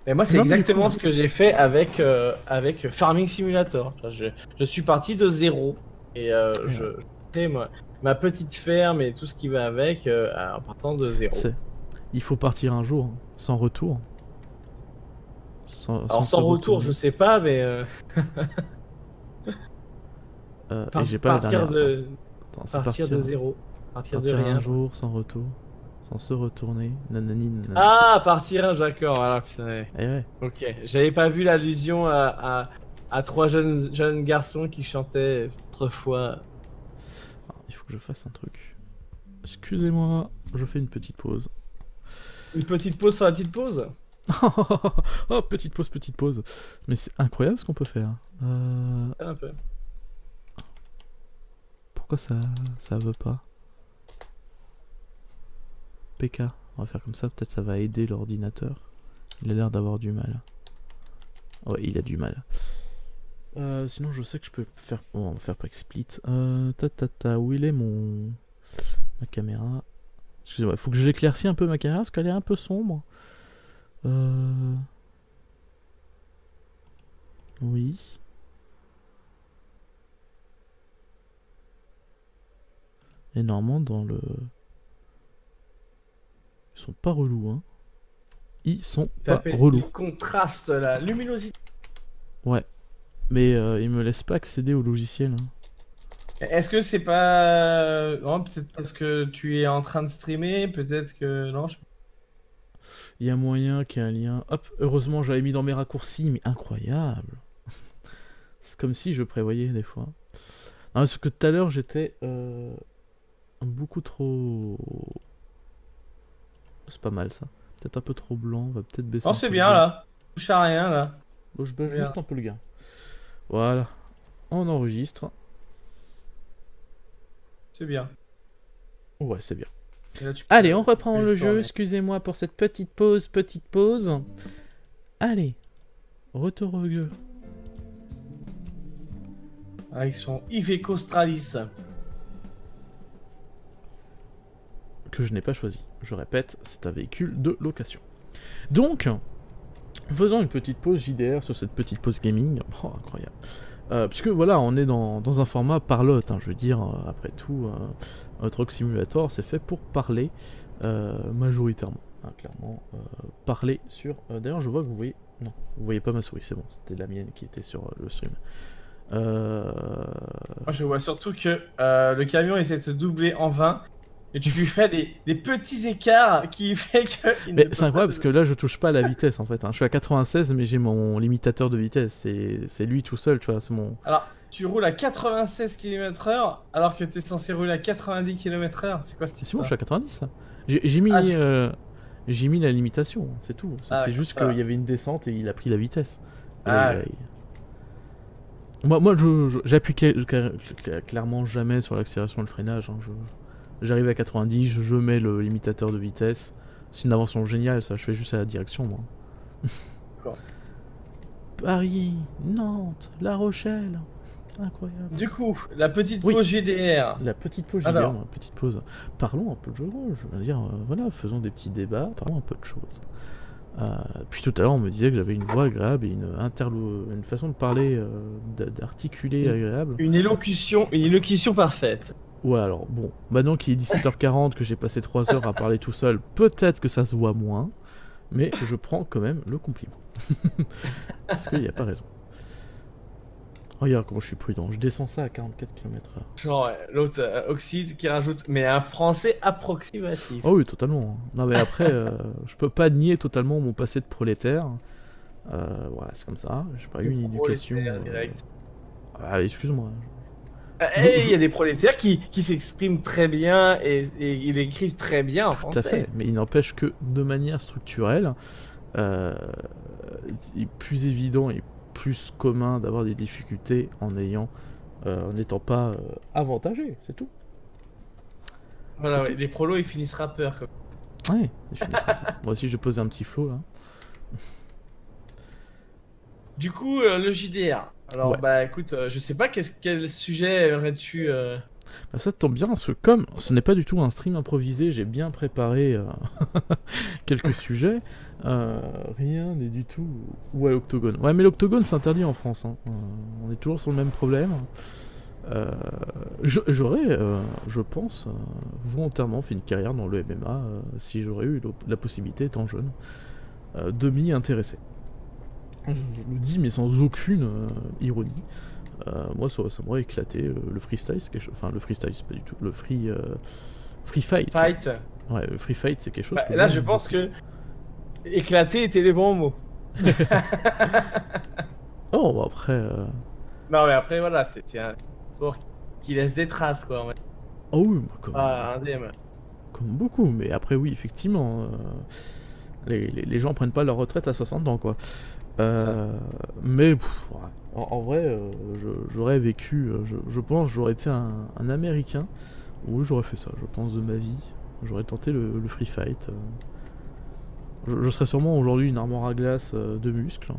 Et moi, c'est exactement ce que j'ai fait avec, avec Farming Simulator. Je suis parti de zéro. Et je fais ma petite ferme et tout ce qui va avec en partant de zéro. Il faut partir un jour, hein, sans retour. Alors sans retour, je sais pas, mais... j'ai pas partir de... Attends, partir de zéro. Partir de rien. Un jour, sans retour. Sans se retourner. Nanani, nanani. Ah, partir, d'accord, voilà, putain. Eh ouais. Ok, j'avais pas vu l'allusion à 3 jeunes garçons qui chantaient autrefois. Alors, il faut que je fasse un truc. Excusez-moi, je fais une petite pause. Une petite pause sur la petite pause. Oh, petite pause. Mais c'est incroyable ce qu'on peut faire. Un peu. Pourquoi ça veut pas? PK, on va faire comme ça, peut-être ça va aider l'ordinateur. Il a l'air d'avoir du mal. Ouais, il a du mal. Sinon, je sais que je peux faire... Bon, on va faire pas split. Où il est ma caméra? Excusez-moi, il faut que j'éclaircis un peu ma caméra parce qu'elle est un peu sombre. Oui. Et normalement, dans le... Ils sont pas relous, hein. Ils sont pas relous. Le contraste, la luminosité. Ouais. Mais ils me laissent pas accéder au logiciel. Hein. Est-ce que c'est pas... Non, peut-être parce que tu es en train de streamer, peut-être que... Non, Il y a moyen qu'il y ait un lien. Hop, heureusement j'avais mis dans mes raccourcis, mais incroyable. C'est comme si je prévoyais des fois. Non, parce que tout à l'heure j'étais beaucoup trop... C'est pas mal ça. Peut-être un peu trop blanc, on va peut-être baisser. Non, c'est bien là. Touche à rien là. Bon, je baisse juste un peu le gain. Voilà. On enregistre. C'est bien. Ouais, c'est bien. Là, allez, on reprend le jeu. Excusez-moi pour cette petite pause. Allez. Retour au jeu. Avec son Iveco Stralis. Que je n'ai pas choisi. Je répète, c'est un véhicule de location. Donc, faisons une petite pause JDR sur cette petite pause gaming. Oh, incroyable. Puisque voilà, on est dans un format parlotte, hein, je veux dire, après tout, Truck Simulator, c'est fait pour parler majoritairement, hein, clairement, parler sur... D'ailleurs, je vois que vous voyez... Non, vous voyez pas ma souris, c'est bon, c'était la mienne qui était sur le stream. Moi, je vois surtout que le camion essaie de se doubler en 20, et tu lui fais des petits écarts qui fait que... Mais c'est incroyable parce que là je touche pas à la vitesse en fait, hein. Je suis à 96 mais j'ai mon limitateur de vitesse, c'est lui tout seul, tu vois, c'est mon... Alors, tu roules à 96 km/h alors que tu es censé rouler à 90 km/h, c'est quoi cette histoire? C'est bon, je suis à 90 là. J'ai mis la limitation, c'est tout. C'est juste qu'il y avait une descente et il a pris la vitesse. Moi j'appuie clairement jamais sur l'accélération et le freinage, hein. J'arrive à 90, je mets le limitateur de vitesse. C'est une invention géniale, ça. Je fais juste à la direction, moi. Paris, Nantes, La Rochelle. Incroyable. Du coup, la petite pause GDR. La petite pause GDR, la petite pause. Parlons un peu de jeu. Je veux dire, voilà, faisons des petits débats, parlons un peu de choses. Puis tout à l'heure, on me disait que j'avais une voix agréable et une façon de parler, d'articuler agréable. Une élocution parfaite. Ouais, alors bon, maintenant qu'il est 17h40, que j'ai passé 3 heures à parler tout seul, peut-être que ça se voit moins, mais je prends quand même le compliment. Parce qu'il n'y a pas raison. Regarde comment je suis prudent, je descends ça à 44 km/h. Genre, l'autre Oxide qui rajoute, mais un français approximatif. Oh oui, totalement. Non, mais après, je peux pas nier totalement mon passé de prolétaire. Voilà, c'est comme ça. J'ai pas eu une éducation. Ah, excuse-moi. Il y a des prolétaires qui s'expriment très bien et ils écrivent très bien en français. Tout à fait, mais il n'empêche que de manière structurelle, il est plus évident et plus commun d'avoir des difficultés en n'étant pas avantagé, c'est tout. Voilà, ouais, les prolos ils finissent rappeurs. Ouais, définissons. Moi aussi, je posé un petit flow là. Du coup, le JDR. Alors, Ouais. bah écoute, je sais pas quel sujet aurais-tu. Bah, ça tombe bien, parce que comme ce n'est pas du tout un stream improvisé, j'ai bien préparé quelques sujets. Rien n'est du tout. Ouais, l'octogone. Ouais, mais l'octogone, c'est interdit en France. Hein. On est toujours sur le même problème. J'aurais, je pense, volontairement fait une carrière dans le MMA si j'aurais eu la possibilité, étant jeune, de m'y intéresser. Je le dis, mais sans aucune ironie. Moi, ça m'aurait éclaté. Le freestyle, c'est quelque chose. Enfin, le freestyle, c'est pas du tout. Le free fight. Fight. Ouais, le free fight, c'est quelque chose Bah, que là, j'aime je pense beaucoup. que éclater était les bons mots. Oh, bah après. Non, mais après, voilà, c'est un sport qui laisse des traces, quoi. Oh oui, bah, Ah, un DM. comme beaucoup. Mais après, oui, effectivement. Les gens prennent pas leur retraite à 60 ans, quoi. Ça. Mais ouais. En vrai, j'aurais vécu, je pense, j'aurais été un Américain. Oui, j'aurais fait ça, je pense, de ma vie. J'aurais tenté le free fight. Je serais sûrement aujourd'hui une armoire à glace de muscles.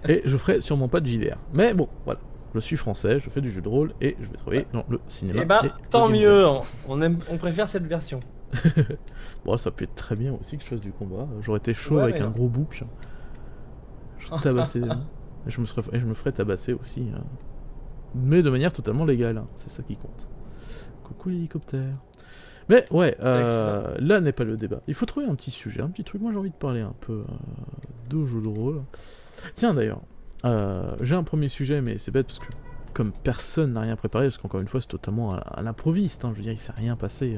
Et je ferais sûrement pas de JDR. Mais bon, voilà. Je suis français, je fais du jeu de rôle et je vais travailler dans le cinéma Eh ben, et tant le game design. mieux. On préfère cette version. Bon, ça peut être très bien aussi que je fasse du combat. J'aurais été chaud Ouais, avec mais un non. gros bouc. Je tabassais les gens. Et je me ferais tabasser aussi. Mais de manière totalement légale. Hein. C'est ça qui compte. Coucou l'hélicoptère. Mais ouais, là n'est pas le débat. Il faut trouver un petit sujet, un petit truc. Moi j'ai envie de parler un peu de jeux de rôle. Tiens d'ailleurs, j'ai un premier sujet, mais c'est bête parce que comme personne n'a rien préparé, parce qu'encore une fois c'est totalement à l'improviste. Hein, je veux dire, il s'est rien passé.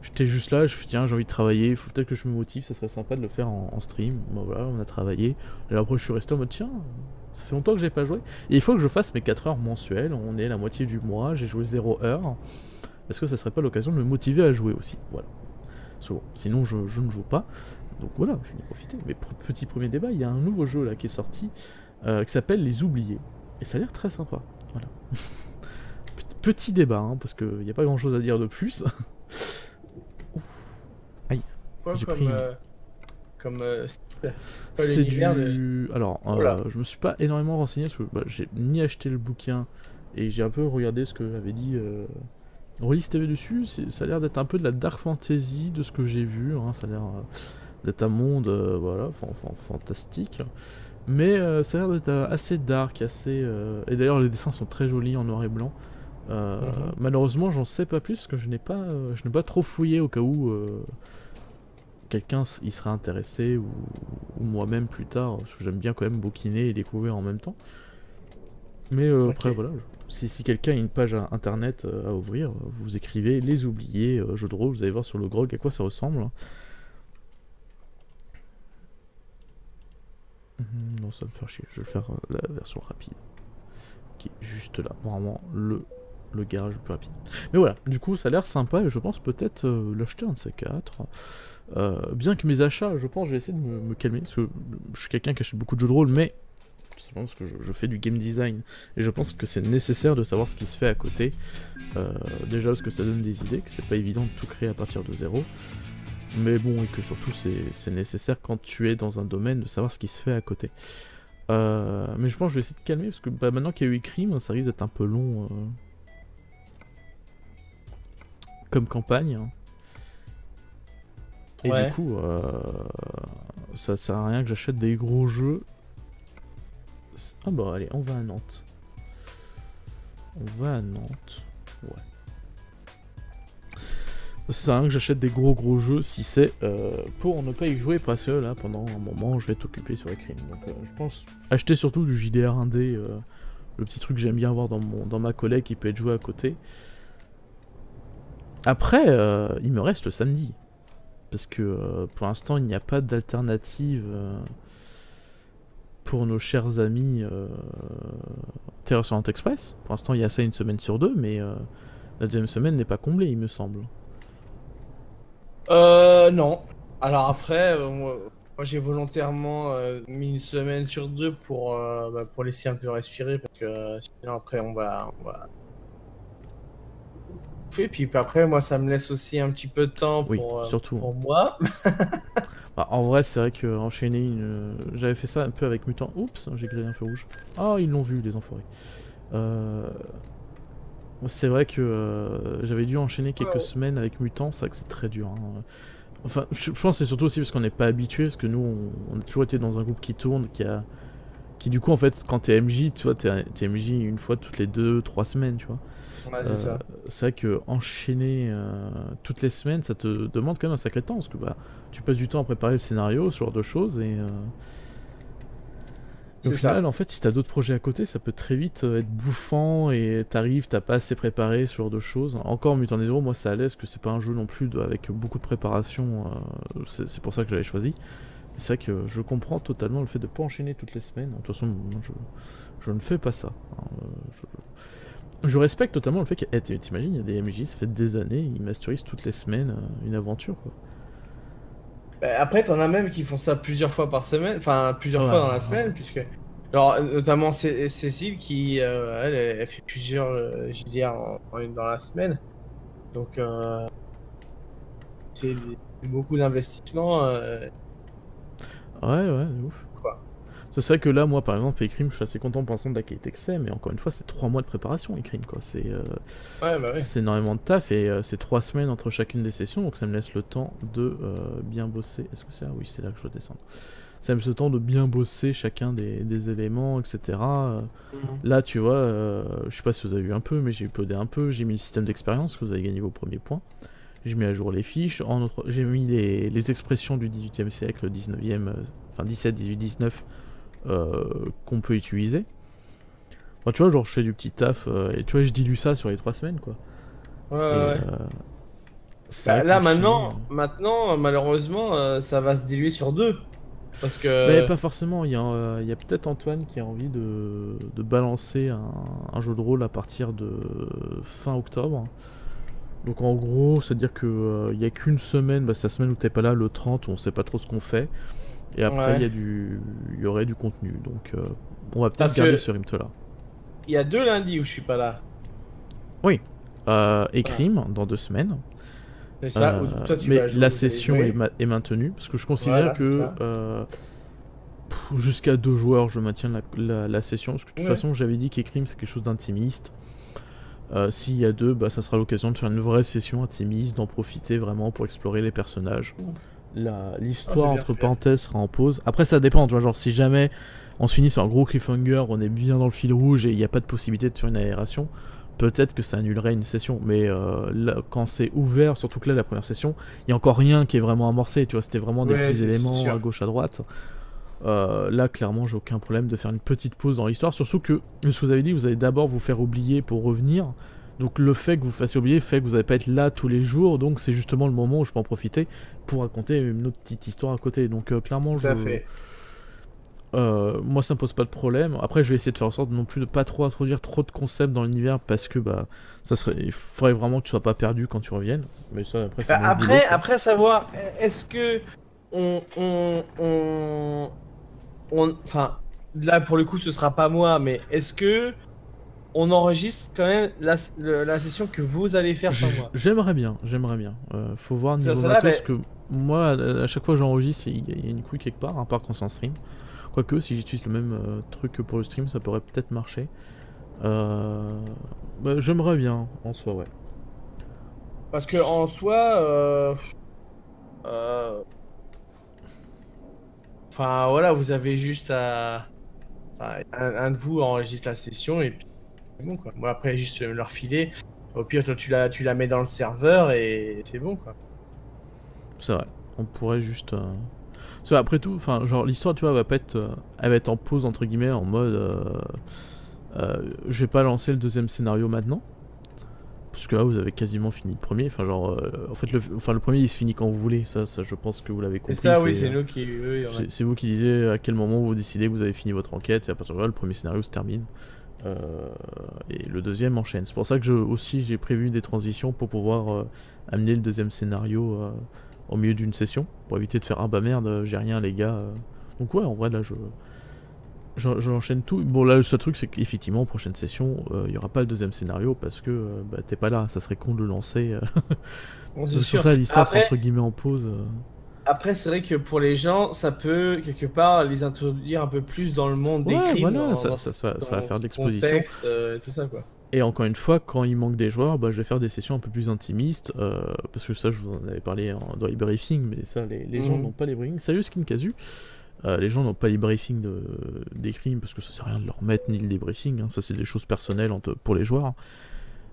J'étais juste là, je me suis dit, tiens, j'ai envie de travailler, il faut peut-être que je me motive, ça serait sympa de le faire en stream. Bon voilà, on a travaillé. Et après je suis resté en mode, tiens, ça fait longtemps que j'ai pas joué. Et il faut que je fasse mes 4 heures mensuelles, on est la moitié du mois, j'ai joué 0 heure. Est-ce que ça serait pas l'occasion de me motiver à jouer aussi? Voilà. Sinon je ne joue pas. Donc voilà, j'en ai profité. Mais petit premier débat, il y a un nouveau jeu là qui est sorti, qui s'appelle Les Oubliés. Et ça a l'air très sympa. Voilà. Petit débat, hein, parce qu'il n'y a pas grand chose à dire de plus. Aïe, Quoi j'ai comme. pris. Style. C'est L'univers du. Alors, Oula. je me suis pas énormément renseigné parce que j'ai ni acheté le bouquin et j'ai un peu regardé ce que avait dit Rollis TV dessus. Ça a l'air d'être un peu de la dark fantasy de ce que j'ai vu. Hein. Ça a l'air d'être un monde voilà, fantastique. Mais ça a l'air d'être assez dark, assez. Et d'ailleurs, les dessins sont très jolis en noir et blanc. Malheureusement, j'en sais pas plus parce que je n'ai pas trop fouillé au cas où quelqu'un y serait intéressé ou moi-même plus tard, parce que j'aime bien quand même bouquiner et découvrir en même temps. Mais après voilà, si quelqu'un a une page internet à ouvrir, vous écrivez Les Oubliés, jeu de rôle, vous allez voir sur le grog à quoi ça ressemble. Non, ça va me faire chier, je vais faire la version rapide, qui est juste là, vraiment le garage le plus rapide. Mais voilà, du coup ça a l'air sympa et je pense peut-être l'acheter un de ces quatre. Bien que mes achats, je pense, je vais essayer de me calmer, parce que je suis quelqu'un qui achète beaucoup de jeux de rôle, mais tout simplement parce que je fais du game design, et je pense que c'est nécessaire de savoir ce qui se fait à côté. Déjà parce que ça donne des idées, que c'est pas évident de tout créer à partir de zéro, mais bon, et que surtout c'est nécessaire quand tu es dans un domaine de savoir ce qui se fait à côté. Mais je pense que je vais essayer de calmer, parce que maintenant qu'il y a eu Crime, ça risque d'être un peu long comme campagne. Et du coup, ça sert à rien que j'achète des gros jeux. Ah bah allez, on va à Nantes. On va à Nantes. Ouais. Ça sert à rien que j'achète des gros jeux si c'est pour ne pas y jouer parce que là, pendant un moment, je vais être occupé sur les crimes. Donc je pense acheter surtout du JDR 1D, le petit truc que j'aime bien avoir dans ma collègue qui peut être joué à côté. Après, il me reste le samedi. Parce que pour l'instant il n'y a pas d'alternative pour nos chers amis Terror sur Express. Pour l'instant il y a ça une semaine sur deux, mais la deuxième semaine n'est pas comblée, il me semble. Non. Alors après, moi j'ai volontairement mis une semaine sur deux pour laisser un peu respirer, parce que sinon après on va Et puis après, moi, ça me laisse aussi un petit peu de temps Oui, surtout. pour moi. Bah, en vrai, c'est vrai que enchaîner j'avais fait ça un peu avec Mutant. Oups, j'ai grillé un feu rouge. Ah, ils l'ont vu, les enfoirés. C'est vrai que j'avais dû enchaîner quelques semaines avec Mutant, c'est vrai que c'est très dur. Hein. Enfin, je pense que c'est surtout aussi parce qu'on n'est pas habitué, parce que nous, on a toujours été dans un groupe qui tourne, qui du coup, en fait, quand t'es MJ, tu vois, t'es MJ une fois toutes les 2-3 semaines, tu vois. Ouais, c'est ça. C'est vrai que enchaîner toutes les semaines, ça te demande quand même un sacré temps, parce que bah, tu passes du temps à préparer le scénario, ce genre de choses, et au final, en fait, si t'as d'autres projets à côté, ça peut très vite être bouffant, et t'arrives, t'as pas assez préparé, ce genre de choses. Encore Mutant Zero, moi ça allait, parce que c'est pas un jeu non plus avec beaucoup de préparation, c'est pour ça que j'avais choisi. C'est vrai que je comprends totalement le fait de pas enchaîner toutes les semaines. De toute façon, moi, je ne fais pas ça. Je respecte totalement le fait que, t'imagines, il y a des MJ, ça fait des années, ils masterisent toutes les semaines une aventure, quoi. Bah, après, t'en as même qui font ça plusieurs fois par semaine, enfin plusieurs fois dans la semaine, puisque. Alors, notamment Cécile qui, elle fait plusieurs JDR dans la semaine. Donc, c'est beaucoup d'investissement. Ouais, ouf. C'est vrai que là, moi, par exemple, Ecrime, je suis assez content pour l'instant de la qualité que c'est, mais encore une fois, c'est 3 mois de préparation, Ecrime, quoi. C'est c'est énormément de taf, et c'est 3 semaines entre chacune des sessions, donc ça me laisse le temps de bien bosser. Est-ce que c'est là? Oui, c'est là que je dois descendre. Ça me laisse le temps de bien bosser chacun des éléments, etc. Là, tu vois, je sais pas si vous avez vu un peu, mais j'ai podé un peu, j'ai mis le système d'expérience, que vous avez gagné vos premiers points. J'ai mis à jour les fiches, j'ai mis les expressions du 18e siècle, 19e, enfin 17, 18, 19, qu'on peut utiliser. Enfin, tu vois, genre je fais du petit taf, et tu vois, je dilue ça sur les 3 semaines, quoi. Ouais. Là, maintenant, malheureusement, ça va se diluer sur 2. Parce que. Mais pas forcément, il y a peut-être Antoine qui a envie de balancer un jeu de rôle à partir de fin octobre. Donc en gros, c'est-à-dire que il y a qu'une semaine, bah, c'est la semaine où t'es pas là, le 30, où on sait pas trop ce qu'on fait. Et après, il y aurait du contenu. Donc on va peut-être garder ce rythme là. Il y a 2 lundis où je suis pas là. Oui. Écrime dans 2 semaines. C'est ça, toi, tu vas jouer, la session est maintenue, parce que je considère que jusqu'à 2 joueurs, je maintiens la session, parce que de toute façon, j'avais dit qu'Écrime c'est quelque chose d'intimiste. S'il y a 2, bah, ça sera l'occasion de faire une vraie session intimiste, d'en profiter vraiment pour explorer les personnages. L'histoire, entre parenthèses, sera en pause. Après, ça dépend, tu vois, genre si jamais on se finit sur un gros cliffhanger, on est bien dans le fil rouge et il n'y a pas de possibilité de faire une aération, peut-être que ça annulerait une session. Mais là, quand c'est ouvert, surtout que là, la première session, il n'y a encore rien qui est vraiment amorcé, tu vois, c'était vraiment des petits éléments à gauche, à droite. Là, clairement, j'ai aucun problème de faire une petite pause dans l'histoire, surtout que, ce que vous avez dit, vous allez d'abord vous faire oublier pour revenir. Donc le fait que vous fassiez oublier fait que vous n'allez pas être là tous les jours, donc c'est justement le moment où je peux en profiter pour raconter une autre petite histoire à côté. Donc clairement, moi ça me pose pas de problème. Après, je vais essayer de faire en sorte non plus de pas trop introduire trop de concepts dans l'univers, parce que bah il faudrait vraiment que tu sois pas perdu quand tu reviennes. Mais ça, après, après savoir, est-ce que enfin, là pour le coup, ce sera pas moi, mais est-ce que on enregistre quand même la session que vous allez faire sans moi? J'aimerais bien. Faut voir niveau matos, parce que moi, à chaque fois que j'enregistre, il y a une couille quelque part, à part quand c'est en stream. Quoique, si j'utilise le même truc que pour le stream, ça pourrait peut-être marcher. Bah, j'aimerais bien, en soi, ouais. Parce que en soi, enfin voilà, vous avez juste à... Enfin, un de vous enregistre la session et puis c'est bon, quoi. Moi après, juste leur filer. Au pire, toi, tu la mets dans le serveur et c'est bon, quoi. C'est vrai. On pourrait juste... Après tout, enfin, genre l'histoire, tu vois, va pas être... elle va être en pause, entre guillemets, en mode... je vais pas lancer le deuxième scénario maintenant. Parce que là, vous avez quasiment fini le premier. Enfin, genre... en fait, le premier, il se finit quand vous voulez. Ça je pense que vous l'avez compris. C'est ça, oui, c'est nous qui... C'est vous qui disiez à quel moment vous décidez que vous avez fini votre enquête. Et à partir de là, le premier scénario se termine. Et le deuxième enchaîne. C'est pour ça que j'ai prévu des transitions pour pouvoir amener le deuxième scénario au milieu d'une session, pour éviter de faire ah bah merde, j'ai rien les gars. Donc ouais, en vrai là j'enchaîne tout. Bon, là, le seul truc, c'est qu'effectivement, prochaine session, il n'y aura pas le deuxième scénario parce que bah, t'es pas là. Ça serait con de le lancer. Bon, c'est C'est pour sûr. ça, l'histoire, c'est Après, entre guillemets en pause. après c'est vrai que pour les gens, ça peut quelque part les introduire un peu plus dans le monde des Ouais, crimes, voilà, dans ça va faire de le l'exposition. contexte, et tout ça, quoi. Et encore une fois, quand il manque des joueurs, bah, je vais faire des sessions un peu plus intimistes, parce que ça, je vous en avais parlé dans les briefings, mais ça, les gens n'ont pas les briefings. Salut Skinkazu, les gens n'ont pas les briefings des crimes, parce que ça sert à rien de leur mettre ni le débriefing, hein, ça c'est des choses personnelles pour les joueurs.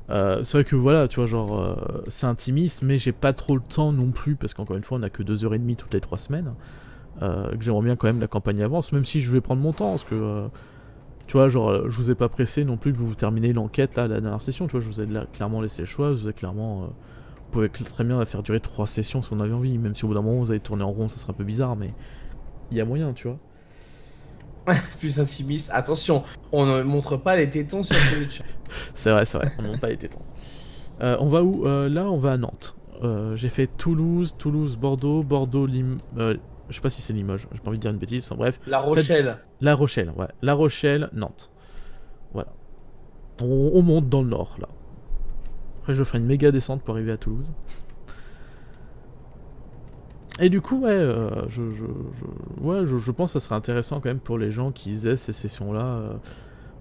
C'est vrai que voilà, tu vois, genre, c'est intimiste, mais j'ai pas trop le temps non plus, parce qu'encore une fois, on a que 2h30 toutes les 3 semaines, que j'aimerais bien quand même la campagne avance, même si je vais prendre mon temps, parce que... tu vois, genre, je vous ai pas pressé non plus que vous terminez l'enquête là, la dernière session, tu vois, je vous ai clairement laissé le choix, je vous ai clairement... vous pouvez très bien la faire durer 3 sessions si on avait envie, même si au bout d'un moment vous allez tourner en rond, ça serait un peu bizarre, mais il y a moyen, tu vois. Plus intimiste. Attention, on ne montre pas les tétons sur Twitch. c'est vrai, on ne monte pas les tétons. On va où là, on va à Nantes. J'ai fait Toulouse, Bordeaux, je sais pas si c'est Limoges, j'ai pas envie de dire une bêtise, enfin bref. La Rochelle. La Rochelle, ouais. La Rochelle, Nantes. Voilà. On monte dans le nord, là. Après, je ferai une méga descente pour arriver à Toulouse. Et du coup, ouais, je pense que ça serait intéressant quand même pour les gens qui faisaient ces sessions-là.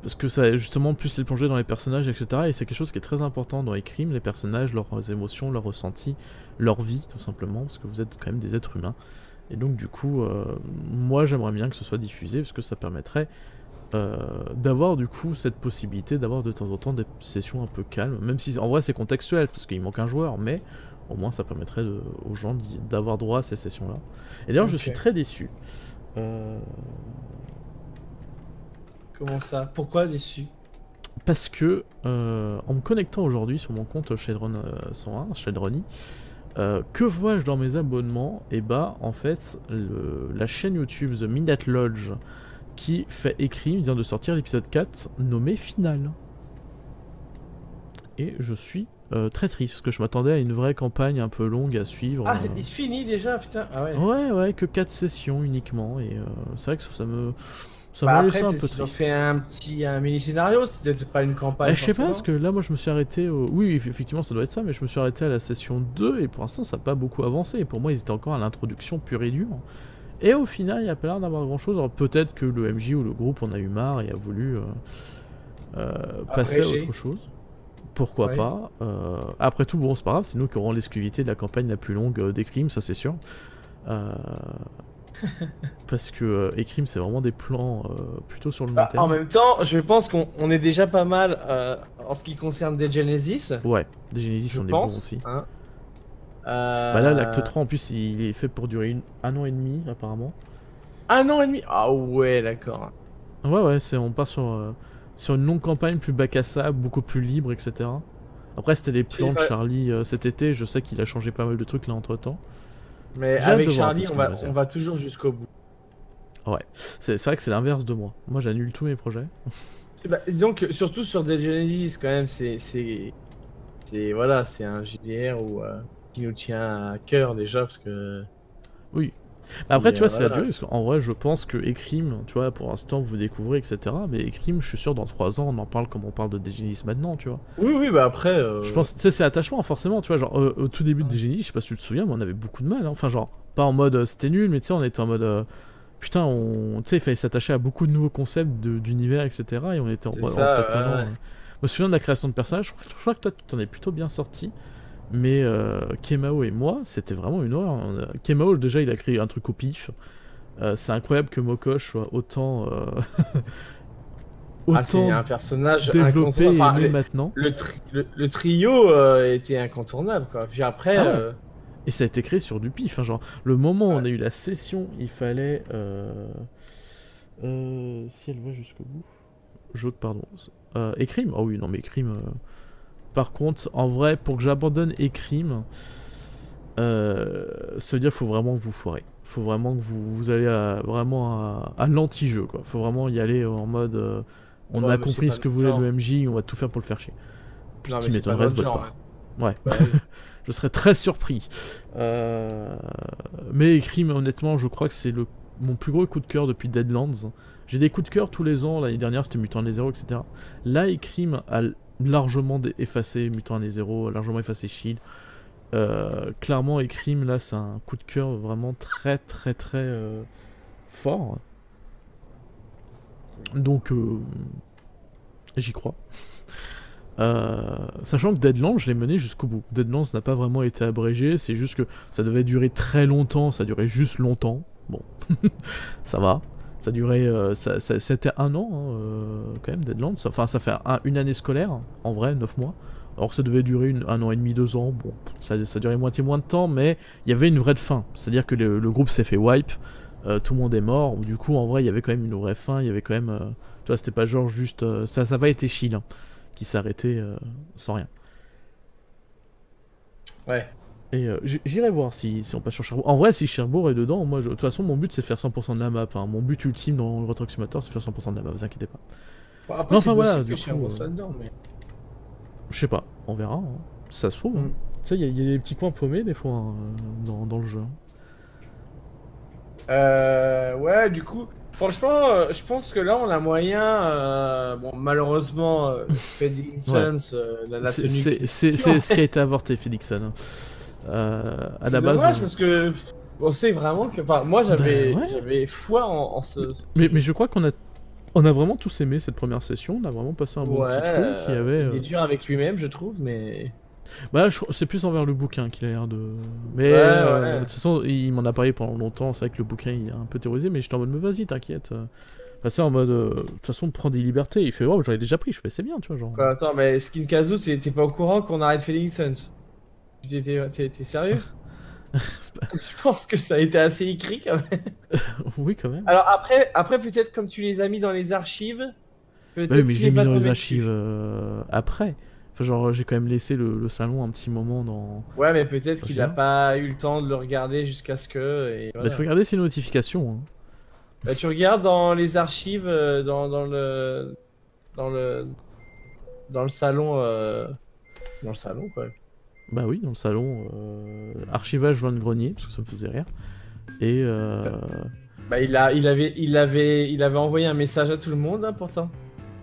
Parce que ça, justement, plus les plonger dans les personnages, etc. Et c'est quelque chose qui est très important dans les crimes, les personnages, leurs émotions, leurs ressentis, leur vie, tout simplement. Parce que vous êtes quand même des êtres humains. Et donc, du coup, moi, j'aimerais bien que ce soit diffusé, parce que ça permettrait d'avoir, du coup, cette possibilité d'avoir de temps en temps des sessions un peu calmes. Même si, en vrai, c'est contextuel, parce qu'il manque un joueur, mais... au moins ça permettrait aux gens d'avoir droit à ces sessions-là. Et d'ailleurs, je suis très déçu. Comment ça? Pourquoi déçu? Parce que, en me connectant aujourd'hui sur mon compte Shadron 101, Shadrony, que vois-je dans mes abonnements? Et bah, en fait, la chaîne YouTube The Midnight Lodge, qui fait écrit, vient de sortir l'épisode 4, nommé Final. Et je suis... très triste, parce que je m'attendais à une vraie campagne un peu longue à suivre. Ah, c'est fini déjà, putain. Ah ouais. Ouais, que 4 sessions uniquement, et c'est vrai que ça Bah m'a laissé après, un peu ils ont triste. fait un mini-scénario, c'était peut-être pas une campagne. Je sais pas, parce que là, moi, je me suis arrêté au... Oui, effectivement, ça doit être ça, mais je me suis arrêté à la session 2, et pour l'instant, ça n'a pas beaucoup avancé. Et pour moi, ils étaient encore à l'introduction pure et dure. Et au final, il n'y a pas l'air d'avoir grand-chose. Alors peut-être que le MJ ou le groupe en a eu marre et a voulu passer à autre chose. Pourquoi pas. Après tout, bon, c'est pas grave, c'est nous qui aurons l'exclusivité de la campagne la plus longue des crimes, ça c'est sûr. Parce que Crime, c'est vraiment des plans plutôt sur le long terme. En même temps, je pense qu'on est déjà pas mal en ce qui concerne des Genesis. Ouais, des Genesis, on est bons aussi. Hein. Bah là, l'acte 3, en plus, il est fait pour durer 1 an et demi, apparemment. 1 an et demi? Ah ouais, d'accord. Ouais, on part sur une longue campagne plus bac à sable, beaucoup plus libre, etc. Après, c'était les plans de Charlie cet été, je sais qu'il a changé pas mal de trucs là entre temps. Mais avec Charlie, on va toujours jusqu'au bout. Ouais, c'est vrai que c'est l'inverse de moi. Moi, j'annule tous mes projets. Disons que surtout sur des Genesis, quand même, c'est un JDR qui nous tient à cœur déjà, parce que... Oui. Bah après, tu vois, c'est adieu, parce qu'en vrai, je pense que Crime, tu vois, pour l'instant, vous découvrez, etc. Mais Crime, je suis sûr, dans 3 ans, on en parle comme on parle de Genesis maintenant, tu vois. Oui, bah après... Je pense, tu sais, c'est attachement, forcément, tu vois, genre, au tout début de Genesis, je sais pas si tu te souviens, mais on avait beaucoup de mal, hein. Enfin, genre, pas en mode c'était nul, mais tu sais, on était en mode... putain, tu sais, il fallait s'attacher à beaucoup de nouveaux concepts d'univers, etc. Et on était en tâtonnant. Je me souviens de la création de personnages, je crois que toi, tu t'en es plutôt bien sorti. Mais Kemao et moi, c'était vraiment une horreur. Kemao, déjà, il a créé un truc au pif. C'est incroyable que Mokosh soit autant... c'est un personnage développé et aimé maintenant. Le trio était incontournable, quoi. Puis après... Et ça a été créé sur du pif, hein, genre, le moment où on a eu la session, il fallait... si elle va jusqu'au bout... pardon. Crime. Oh oui, non, mais Crime... Par contre, en vrai, pour que j'abandonne Crime, ça veut dire qu'il faut vraiment que vous foirez. Faut vraiment que vous allez à l'anti-jeu, quoi. Faut vraiment y aller en mode... on a compris ce que voulait le MJ, on va tout faire pour le faire chier. Ce qui m'étonnerait de votre part. Ouais. Bah, oui. Je serais très surpris. Mais Crime, honnêtement, je crois que c'est mon plus gros coup de cœur depuis Deadlands. J'ai des coups de cœur tous les ans, l'année dernière c'était Mutant Année 0, etc. Là, Crime a largement effacé Mutant Année 0, largement effacé Shield. Clairement, Crime, là, c'est un coup de cœur vraiment très très très fort. Donc, j'y crois. Sachant que Deadlands, je l'ai mené jusqu'au bout. Deadlands n'a pas vraiment été abrégé, c'est juste que ça devait durer très longtemps, ça durait juste longtemps. Bon, ça va. Ça durait, c'était 1 an quand même, Deadlands. Enfin, ça fait une année scolaire, en vrai, 9 mois. Alors que ça devait durer 1 an et demi, 2 ans. Bon, ça durait moitié moins de temps, mais il y avait une vraie fin. C'est-à-dire que le groupe s'est fait wipe, tout le monde est mort. Du coup, en vrai, il y avait quand même une vraie fin. Il y avait quand même, tu vois, c'était pas genre juste, ça n'a pas été chill. Hein, qui s'est arrêté sans rien. Ouais. Et j'irai voir si on passe sur Cherbourg. En vrai, si Cherbourg est dedans, moi, de toute façon, mon but c'est de faire 100% de la map. Hein. Mon but ultime dans Euro Truck Simulator, c'est de faire 100% de la map, vous inquiétez pas. Bon, après, enfin voilà, que Cherbourg soit dedans, mais... Je sais pas, on verra. Hein. Ça se trouve. Hein. Tu sais, il y a des petits coins paumés des fois hein, dans le jeu. Ouais, du coup, franchement, je pense que là, on a moyen. Bon, malheureusement, Fedixons, la tenue. C'est ce qui a été avorté, Fedixon. Hein. À la base. C'est dommage parce que on sait vraiment que. Enfin, moi, j'avais foi en ce. Mais je crois qu'on a vraiment tous aimé cette première session. On a vraiment passé un bon petit truc. Il est dur avec lui-même, je trouve, mais. Bah, c'est plus envers le bouquin qu'il a l'air de. Mais de toute façon, il m'en a parlé pendant longtemps. C'est vrai que le bouquin il est un peu terrorisé, mais j'étais en mode, mais vas-y, t'inquiète. Enfin, c'est en mode, de toute façon, prends des libertés. Il fait, oh, j'en ai déjà pris. Je fais, c'est bien, tu vois. Genre. Quoi, attends, mais Skin Kazoo, t'es pas au courant qu'on arrête Fedixons? T'es sérieux? Je pense que ça a été assez écrit quand même. Oui, quand même. Alors après peut-être comme tu les as mis dans les archives. Bah oui, mais j'ai mis dans les archives après. Enfin, genre, j'ai quand même laissé le salon un petit moment dans. Ouais, mais peut-être qu'il a pas eu le temps de le regarder jusqu'à ce que. Et voilà. Bah, faut regarder ses notifications. Hein. Bah, tu regardes dans les archives, dans le salon. Dans le salon, quoi. Bah oui, dans le salon. Archivage joint de grenier, parce que ça me faisait rire. Et. Bah, il avait envoyé un message à tout le monde, hein, pourtant.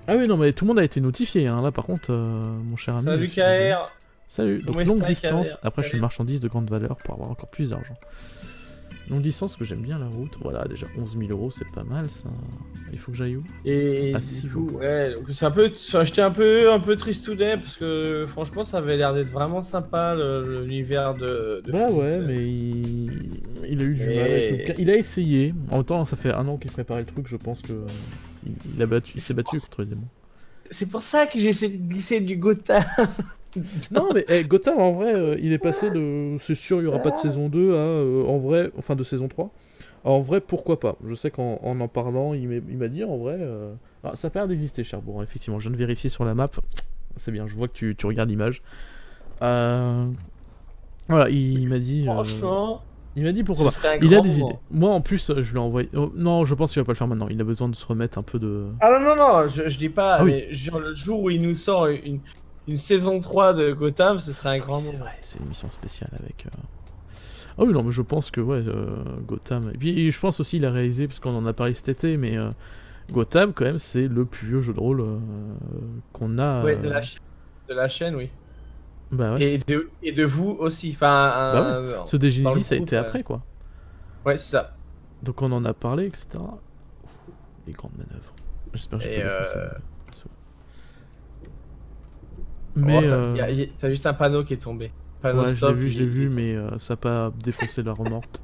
Ah oui, non, mais tout le monde a été notifié. Hein. Là, par contre, mon cher ami. Salut KR. Salut. Donc, longue distance. Après, je fais une marchandise de grande valeur pour avoir encore plus d'argent. Longue distance, que j'aime bien la route. Voilà, déjà 11 000 €, c'est pas mal ça. Il faut que j'aille où? Et du coup, ouais, donc c'est un peu. J'étais un peu tristounet parce que franchement, ça avait l'air d'être vraiment sympa l'univers de bah ouais, mais il a eu du mal avec le bouquin. Il a essayé. En même temps, ça fait 1 an qu'il préparait le truc, je pense que. Il s'est battu contre les démons. C'est pour ça que j'ai essayé de glisser du Gotham. Non mais Gotham en vrai il est passé de c'est sûr il y aura pas de saison 2 à en vrai enfin de saison 3. En vrai pourquoi pas. Je sais qu'en parlant il m'a dit en vrai ça a pas l'air d'exister Cherbourg. Effectivement je viens de vérifier sur la map. C'est bien je vois que tu regardes l'image. Voilà il m'a dit franchement il m'a dit pourquoi pas. Il a des idées. Moi en plus je lui ai envoyé. Non je pense qu'il va pas le faire maintenant. Il a besoin de se remettre un peu de. Ah non je dis pas mais genre, le jour où il nous sort une saison 3 de Gotham, ce serait un grand moment. C'est vrai, c'est une émission spéciale avec. Ah oui, non, mais je pense que, ouais, Gotham. Et puis, je pense aussi, il a réalisé, parce qu'on en a parlé cet été, mais Gotham, quand même, c'est le plus vieux jeu de rôle qu'on a. Ouais, de la chaîne, oui. Bah ouais. Et de vous aussi. Enfin, bah ouais. Ce Genesis, ça a été après, quoi. Ouais, c'est ça. Donc, on en a parlé, etc. Les grandes manœuvres. J'espère que j'ai pas défoncé. Mais t'as juste un panneau qui est tombé. Panneau ouais, stop, je l'ai vu, mais ça n'a pas défoncé la remorque.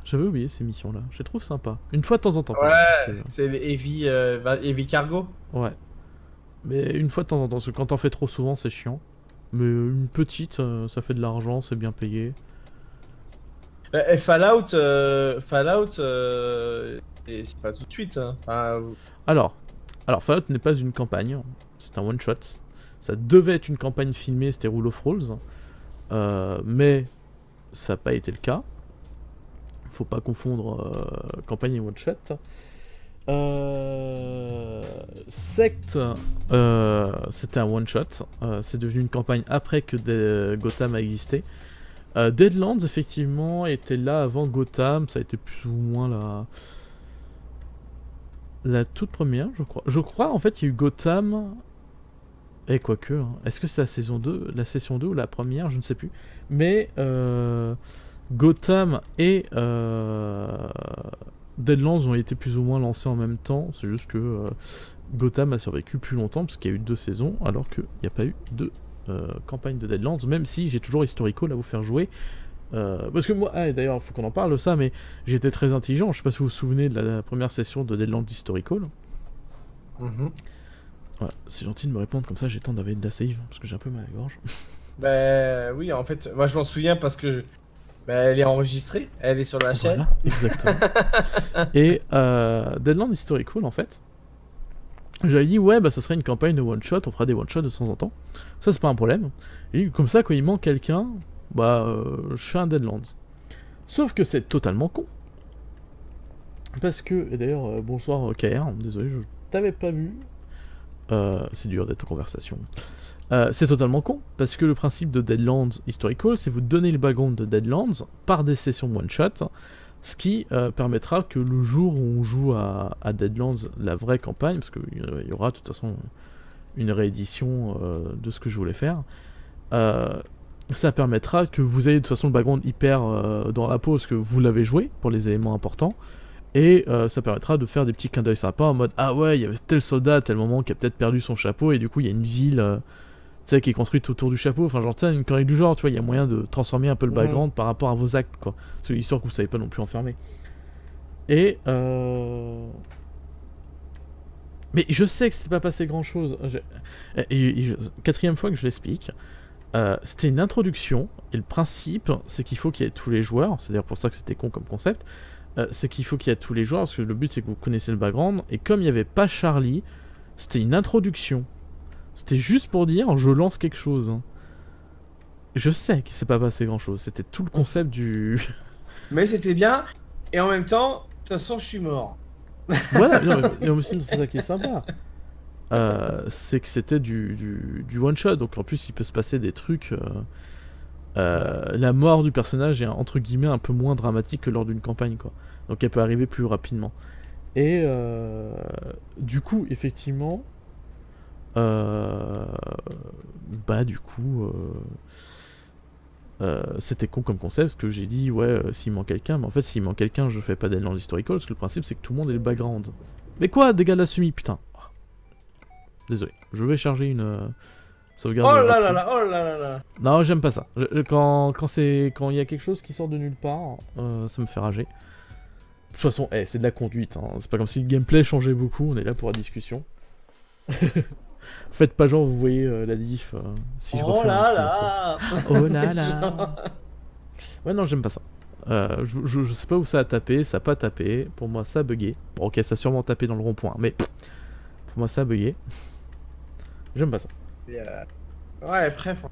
J'avais oublié ces missions-là. Je les trouve sympas. Une fois de temps en temps. Ouais, c'est les Heavy Cargo. Ouais. Mais une fois de temps en temps, parce que quand t'en fais trop souvent, c'est chiant. Mais une petite, ça fait de l'argent, c'est bien payé. Et Fallout, c'est pas tout de suite. Hein. Enfin, Alors, Fallout n'est pas une campagne, c'est un one-shot. Ça devait être une campagne filmée, c'était Rule of Rules. Mais ça n'a pas été le cas. Faut pas confondre campagne et one-shot. Sect, c'était un one-shot. C'est devenu une campagne après que Gotham a existé. Deadlands, effectivement, était là avant Gotham. Ça a été plus ou moins la toute première, je crois. Je crois, en fait, il y a eu Gotham. Et quoique, hein. Est-ce que c'est la saison 2, la session 2 ou la première, je ne sais plus. Mais Gotham et Deadlands ont été plus ou moins lancés en même temps. C'est juste que Gotham a survécu plus longtemps parce qu'il y a eu 2 saisons, alors qu'il n'y a pas eu de campagne de Deadlands, même si j'ai toujours Historical à vous faire jouer. Parce que moi, d'ailleurs, il faut qu'on en parle de ça, mais j'étais très intelligent. Je sais pas si vous vous souvenez de la première session de Deadlands Historical. Voilà, c'est gentil de me répondre comme ça, j'ai le temps d'avaler de la save, parce que j'ai un peu mal à la gorge. Bah oui, en fait, moi je m'en souviens parce que elle est enregistrée, elle est sur la chaîne. Voilà, exactement. Et Deadlands Historical, en fait, j'avais dit, ouais, bah ça serait une campagne de one-shot, on fera des one-shots de temps en temps. Ça, c'est pas un problème. Et comme ça, quand il manque quelqu'un, bah je fais un Deadlands. Sauf que c'est totalement con. Parce que, et d'ailleurs, bonsoir KR, désolé, je t'avais pas vu. C'est dur d'être en conversation. C'est totalement con, parce que le principe de Deadlands Historical, c'est vous donner le background de Deadlands par des sessions one-shot, ce qui permettra que le jour où on joue à Deadlands, la vraie campagne, parce qu'il y aura de toute façon une réédition de ce que je voulais faire, ça permettra que vous ayez de toute façon le background hyper dans la peau, parce que vous l'avez joué pour les éléments importants. Et ça permettra de faire des petits clins d'œil sympas en mode ah ouais, il y avait tel soldat à tel moment qui a peut-être perdu son chapeau et du coup il y a une ville qui est construite autour du chapeau. Enfin, genre, une connerie du genre, tu vois, il y a moyen de transformer un peu le background par rapport à vos actes, quoi. C'est l'histoire que vous savez pas non plus enfermer. Et mais je sais que c'était pas passé grand chose. Quatrième fois que je l'explique. C'était une introduction et le principe c'est qu'il faut qu'il y ait tous les joueurs. C'est d'ailleurs pour ça que c'était con comme concept. C'est qu'il faut qu'il y ait tous les joueurs, parce que le but c'est que vous connaissez le background, et comme il n'y avait pas Charlie, c'était une introduction. C'était juste pour dire, je lance quelque chose. Je sais qu'il s'est pas passé grand chose, c'était tout le concept du... Mais c'était bien, et en même temps, de toute façon je suis mort. Voilà, et aussi c'est ça qui est sympa. C'est que c'était du one-shot, donc en plus il peut se passer des trucs... la mort du personnage est entre guillemets un peu moins dramatique que lors d'une campagne, quoi. Donc elle peut arriver plus rapidement. Et du coup, effectivement, du coup, c'était con comme concept parce que j'ai dit ouais, s'il manque quelqu'un, mais en fait, s'il manque quelqu'un, je fais pas Deadlands Historical parce que le principe c'est que tout le monde ait le background. Mais quoi, dégâts de la semi, putain. Désolé, je vais charger une. Sauvegarde oh là là là, oh là là là. Non, j'aime pas ça. Quand il y a quelque chose qui sort de nulle part, ça me fait rager. De toute façon, c'est de la conduite. Hein. C'est pas comme si le gameplay changeait beaucoup. On est là pour la discussion. Faites pas genre, vous voyez la diff. Si je refais là là. Oh là là. Ouais, non, j'aime pas ça. Je sais pas où ça a tapé, ça a pas tapé. Pour moi, ça a bugué. Bon, ok, ça a sûrement tapé dans le rond-point, mais pour moi, ça a bugué. J'aime pas ça. Ouais, bref.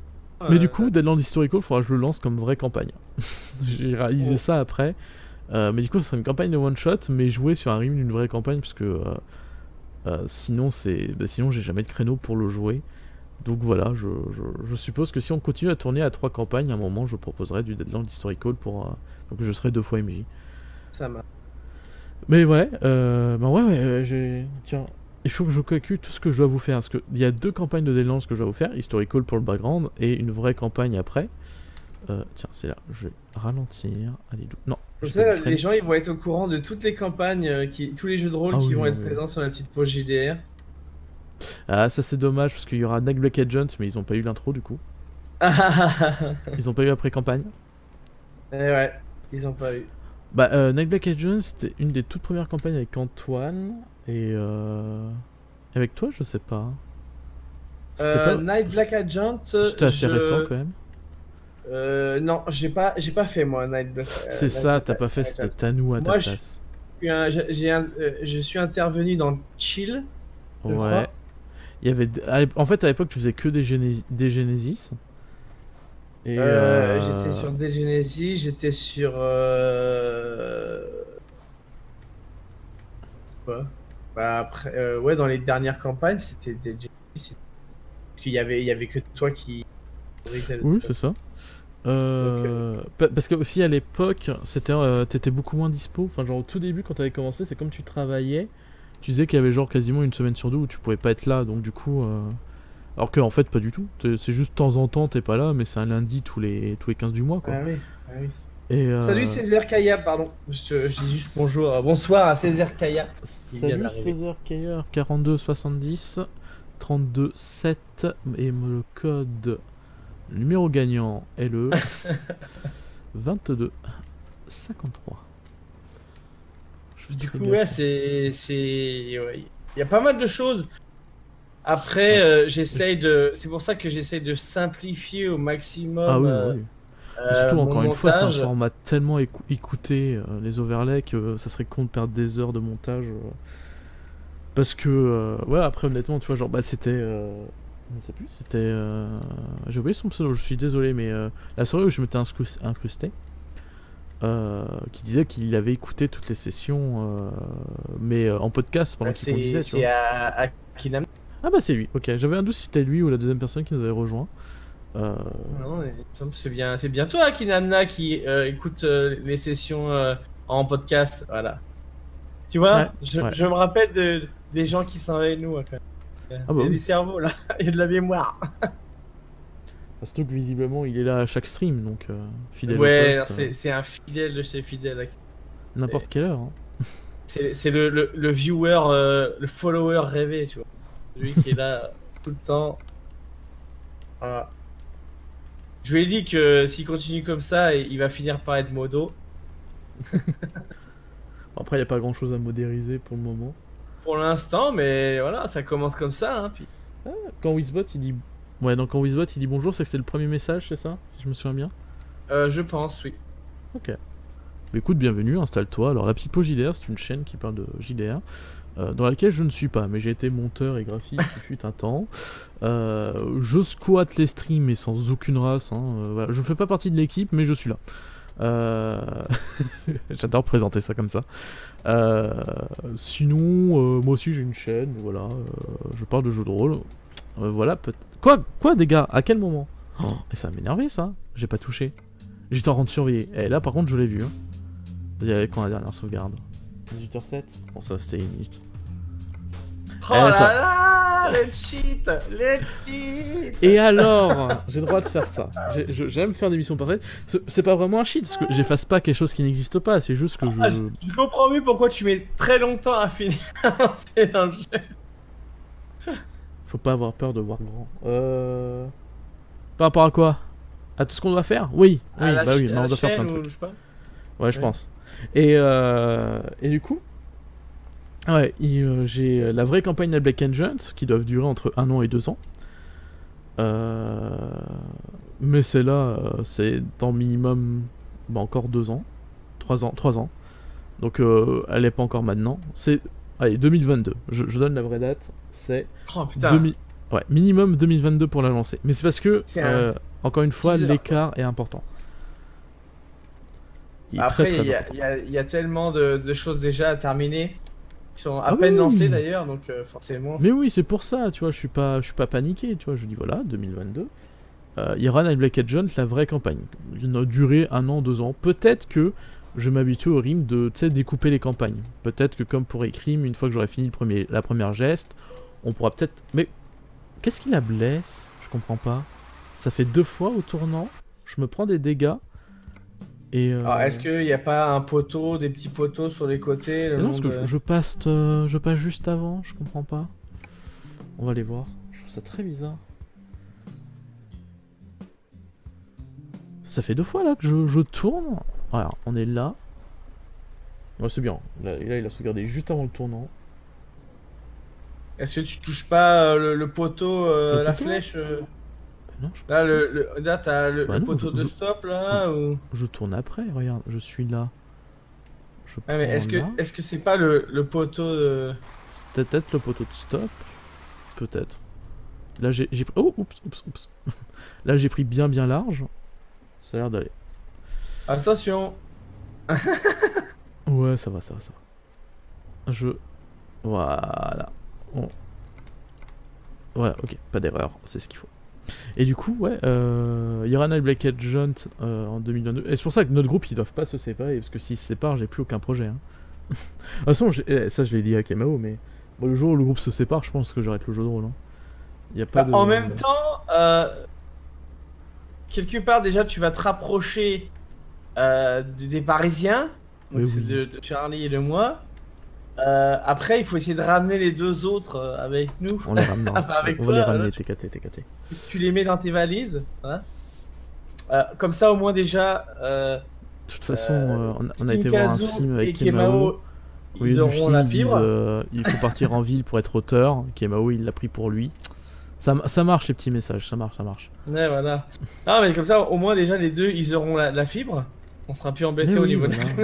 Mais du coup, Deadlands Historical, il faudra que je le lance comme vraie campagne. J'ai réalisé ça après. Mais du coup, ça serait une campagne de one-shot, mais jouer sur un rythme d'une vraie campagne, parce que sinon, sinon j'ai jamais de créneau pour le jouer. Donc voilà, je suppose que si on continue à tourner à 3 campagnes, à un moment, je proposerai du Deadlands Historical pour... donc je serai 2 fois MJ. Ça marche. Mais ouais, tiens... Il faut que je calcule tout ce que je dois vous faire, parce qu'il y a 2 campagnes de Deadlands que je dois vous faire, Historical pour le background, et une vraie campagne après. Tiens, c'est là, je vais ralentir, allez, non. Comme ça, les gens ils vont être au courant de toutes les campagnes, tous les jeux de rôle qui vont être présents sur la petite page JDR. Ah, ça c'est dommage, parce qu'il y aura Night Black Agent, mais ils ont pas eu l'intro du coup. Ils ont pas eu après-campagne. Ouais, ils ont pas eu. Bah, Night Black Agent, c'était une des toutes premières campagnes avec Antoine. Et avec toi, je sais pas. Pas... Night Black Agent. C'était assez récent quand même. Non, j'ai pas fait moi Night Black. C'est ça, t'as pas fait, c'était Tanou à ta place. Je suis intervenu dans Chill. Ouais. Il y avait, en fait, à l'époque, tu faisais que des Genesis. Et j'étais sur des Genesis, j'étais sur. Quoi? Bah après, ouais, dans les dernières campagnes, c'était des Genesis. Parce qu'il y avait que toi qui... Oui, c'est ça. Parce que aussi à l'époque, t'étais beaucoup moins dispo. Enfin, genre au tout début, quand t'avais commencé, c'est comme tu travaillais. Tu disais qu'il y avait genre quasiment une semaine sur deux où tu pouvais pas être là, donc du coup. Alors que en fait, pas du tout. C'est juste de temps en temps, t'es pas là, mais c'est un lundi tous les 15 du mois, quoi. Ah oui, ah oui. Et Salut Césaire Kaya, pardon. Je dis juste bonjour, bonsoir à Césaire Kaya. Il vient salut d'arriver. César Cailleur, 42 70 32 7 et le code, le numéro gagnant est le 22 53. Du coup, ouais, ouais. Il y a pas mal de choses. Après, c'est pour ça que j'essaye de simplifier au Ah maximum oui, bah oui. Mais surtout, mon encore une fois, c'est un montage. format tellement écouté, les overlays, que ça serait con de perdre des heures de montage. Parce que, ouais, après, honnêtement, tu vois, genre, bah, c'était. Je ne sais plus, c'était. J'ai oublié son pseudo, je suis désolé, mais la soirée où je m'étais incrusté, qui disait qu'il avait écouté toutes les sessions, mais en podcast pendant qu'il conduisait, tu C'est vois. à Kinam. Ah bah, c'est lui, ok. J'avais un doute si c'était lui ou la deuxième personne qui nous avait rejoint. Non, mais il me semble que c'est bien toi, Kinamna, qui écoute les sessions en podcast. Voilà. Tu Ouais, vois, ouais. je me rappelle des gens qui sont avec nous, hein, quand même. Ah bah Il y a oui. des cerveaux là, il y a de la mémoire. Surtout que visiblement, il est là à chaque stream, donc fidèle au Ouais, poste, c'est un fidèle de chez fidèle. n'importe quelle heure. Hein. C'est le viewer, le follower rêvé, tu vois. Celui qui est là tout le temps. Voilà. Je lui ai dit que s'il continue comme ça, il va finir par être modo. Après, il n'y a pas grand chose à modériser pour le moment. Pour l'instant, mais voilà, ça commence comme ça. Hein, puis... Quand Wizbot il dit. Ouais, donc quand Wizbot il dit bonjour, c'est que c'est le premier message, c'est ça? Si je me souviens bien. Je pense, oui. Ok. Bah, écoute, bienvenue, installe-toi. Alors, la petite pause JDR, c'est une chaîne qui parle de JDR, dans laquelle je ne suis pas, mais j'ai été monteur et graphiste il fut un temps. Je squatte les streams, mais sans aucune race. Hein. Voilà. Je ne fais pas partie de l'équipe, mais je suis là. J'adore présenter ça comme ça. Sinon, moi aussi j'ai une chaîne, voilà. Je parle de jeux de rôle. Voilà, Quoi, des gars? À quel moment? Oh, et ça m'a énervé ça. J'ai pas touché. J'étais en train de surveiller. Et là, par contre, je l'ai vu. Hein. Il y avait quand la dernière sauvegarde? 18h07. Bon, ça c'était une minute. Oh là là, les cheats, les cheats. Et alors, j'ai le droit de faire ça. J'aime faire des missions parfaites. C'est pas vraiment un cheat, parce que j'efface pas quelque chose qui n'existe pas. C'est juste que Je comprends mieux pourquoi tu mets très longtemps à finir dans le jeu. Faut pas avoir peur de voir grand. Par rapport à quoi? À tout ce qu'on doit faire? Oui, oui, bah oui, mais on doit faire plein de trucs. Je sais pas. Ouais, je pense. Et du coup, ouais, j'ai la vraie campagne de Black Agent qui doivent durer entre 1 an et 2 ans. Mais celle-là, c'est dans minimum encore 2 ans. 3 ans. 3 ans. Donc elle est pas encore maintenant. C'est. Allez, 2022. Je donne la vraie date. C'est. Oh putain. Ouais, minimum 2022 pour la lancer. Mais c'est parce que, encore une fois, l'écart est important. Après, il y a tellement de choses déjà à terminer. Qui sont à peine lancées d'ailleurs, donc forcément. Mais oui, c'est pour ça, tu vois, je suis pas paniqué, tu vois, je dis voilà, 2022. Il y aura Night Black Agent, la vraie campagne. Il a duré 1 an, 2 ans. Peut-être que je m'habitue au rythme de découper les campagnes. Peut-être que comme pour Ekrim, une fois que j'aurai fini la première geste, on pourra peut-être. Mais qu'est-ce qui la blesse? Je comprends pas. Ça fait 2 fois au tournant, je me prends des dégâts. Et alors, est-ce qu'il n'y a pas un poteau, des petits poteaux sur les côtés non, parce que je passe juste avant, je comprends pas. On va aller voir. Je trouve ça très bizarre. Ça fait 2 fois là que je tourne. Voilà, on est là. Ouais, c'est bien. Là, il a sauvegardé juste avant le tournant. Est-ce que tu touches pas le poteau, la flèche Non, je là, là, t'as le poteau de stop là ou... Je tourne après, regarde, je suis là. Ouais, mais est-ce que c'est pas le poteau de... C'est peut-être le poteau de stop. Peut-être. Là j'ai pris... Oh, oups. Là j'ai pris bien large. Ça a l'air d'aller. Attention. Ouais, ça va. Voilà. Voilà, ok, pas d'erreur, c'est ce qu'il faut. Et du coup, ouais, il y aura Night Black Agent en 2022. Et c'est pour ça que notre groupe, ils doivent pas se séparer, parce que s'ils se séparent, j'ai plus aucun projet. Hein. De toute façon, ça je l'ai dit à Kemao, mais bon, le jour où le groupe se sépare, je pense que j'arrête le jeu de rôle. Hein. Il y a pas de... En même temps, quelque part déjà tu vas te rapprocher des Parisiens, donc Mais c'est oui. de Charlie et de moi. Après, il faut essayer de ramener les deux autres avec nous. On les ramènera. Enfin, avec On va toi, les voilà. ramener, TKT. Tu les mets dans tes valises. Voilà. Comme ça, au moins déjà, De toute façon, on a été voir un Shinkazu film et avec Kemao. Au ils lieu du auront film, la ils disent fibre. il faut partir en ville pour être auteur. Kemao, il l'a pris pour lui. Ça marche les petits messages, ça marche. Ouais, voilà. Ah, mais comme ça, au moins déjà, les deux, ils auront la fibre. On sera plus embêté Mais au oui, niveau voilà. de...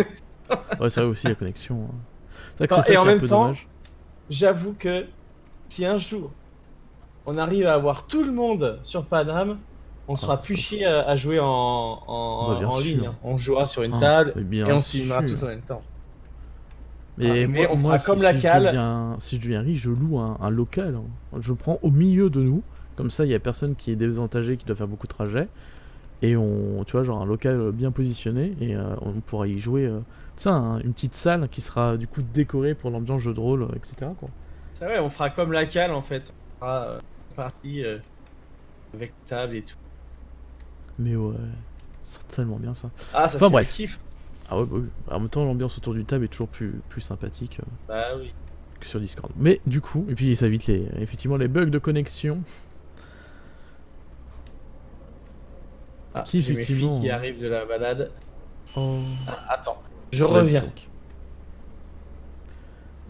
Ouais, c'est vrai aussi la connexion. Hein. C'est vrai que Enfin, c'est ça et qui en est un même peu temps, dommage. j'avoue que si un jour on arrive à avoir tout le monde sur Paname, on sera c'est plus top. chier à jouer Bah, bien en ligne. sûr. Hein. On jouera sur une Ah, table mais bien et on se filmera sûr. tous en même temps. Mais Mais on moi fera comme la cale. si je deviens riche, je loue un local. Hein. Je prends au milieu de nous. Comme ça, il y a personne qui est désavantagé, qui doit faire beaucoup de trajets. Et tu vois, genre un local bien positionné. Et on pourra y jouer. Tu sais, une petite salle qui sera du coup décorée pour l'ambiance jeu de rôle, etc. Quoi. C'est vrai, on fera comme la cale en fait. On fera une partie avec table et tout. Mais ouais, c'est tellement bien ça. Ah, ça Enfin, c'est bref. le kiff. Ah ouais, bah oui. En même temps, l'ambiance autour d'une table est toujours plus sympathique Bah oui. que sur Discord. Mais du coup, et puis ça évite effectivement les bugs de connexion. Ah, Qui j'ai mes filles effectivement. qui arrivent de la balade. Oh. Ah, attends, je Vas-y, reviens. donc.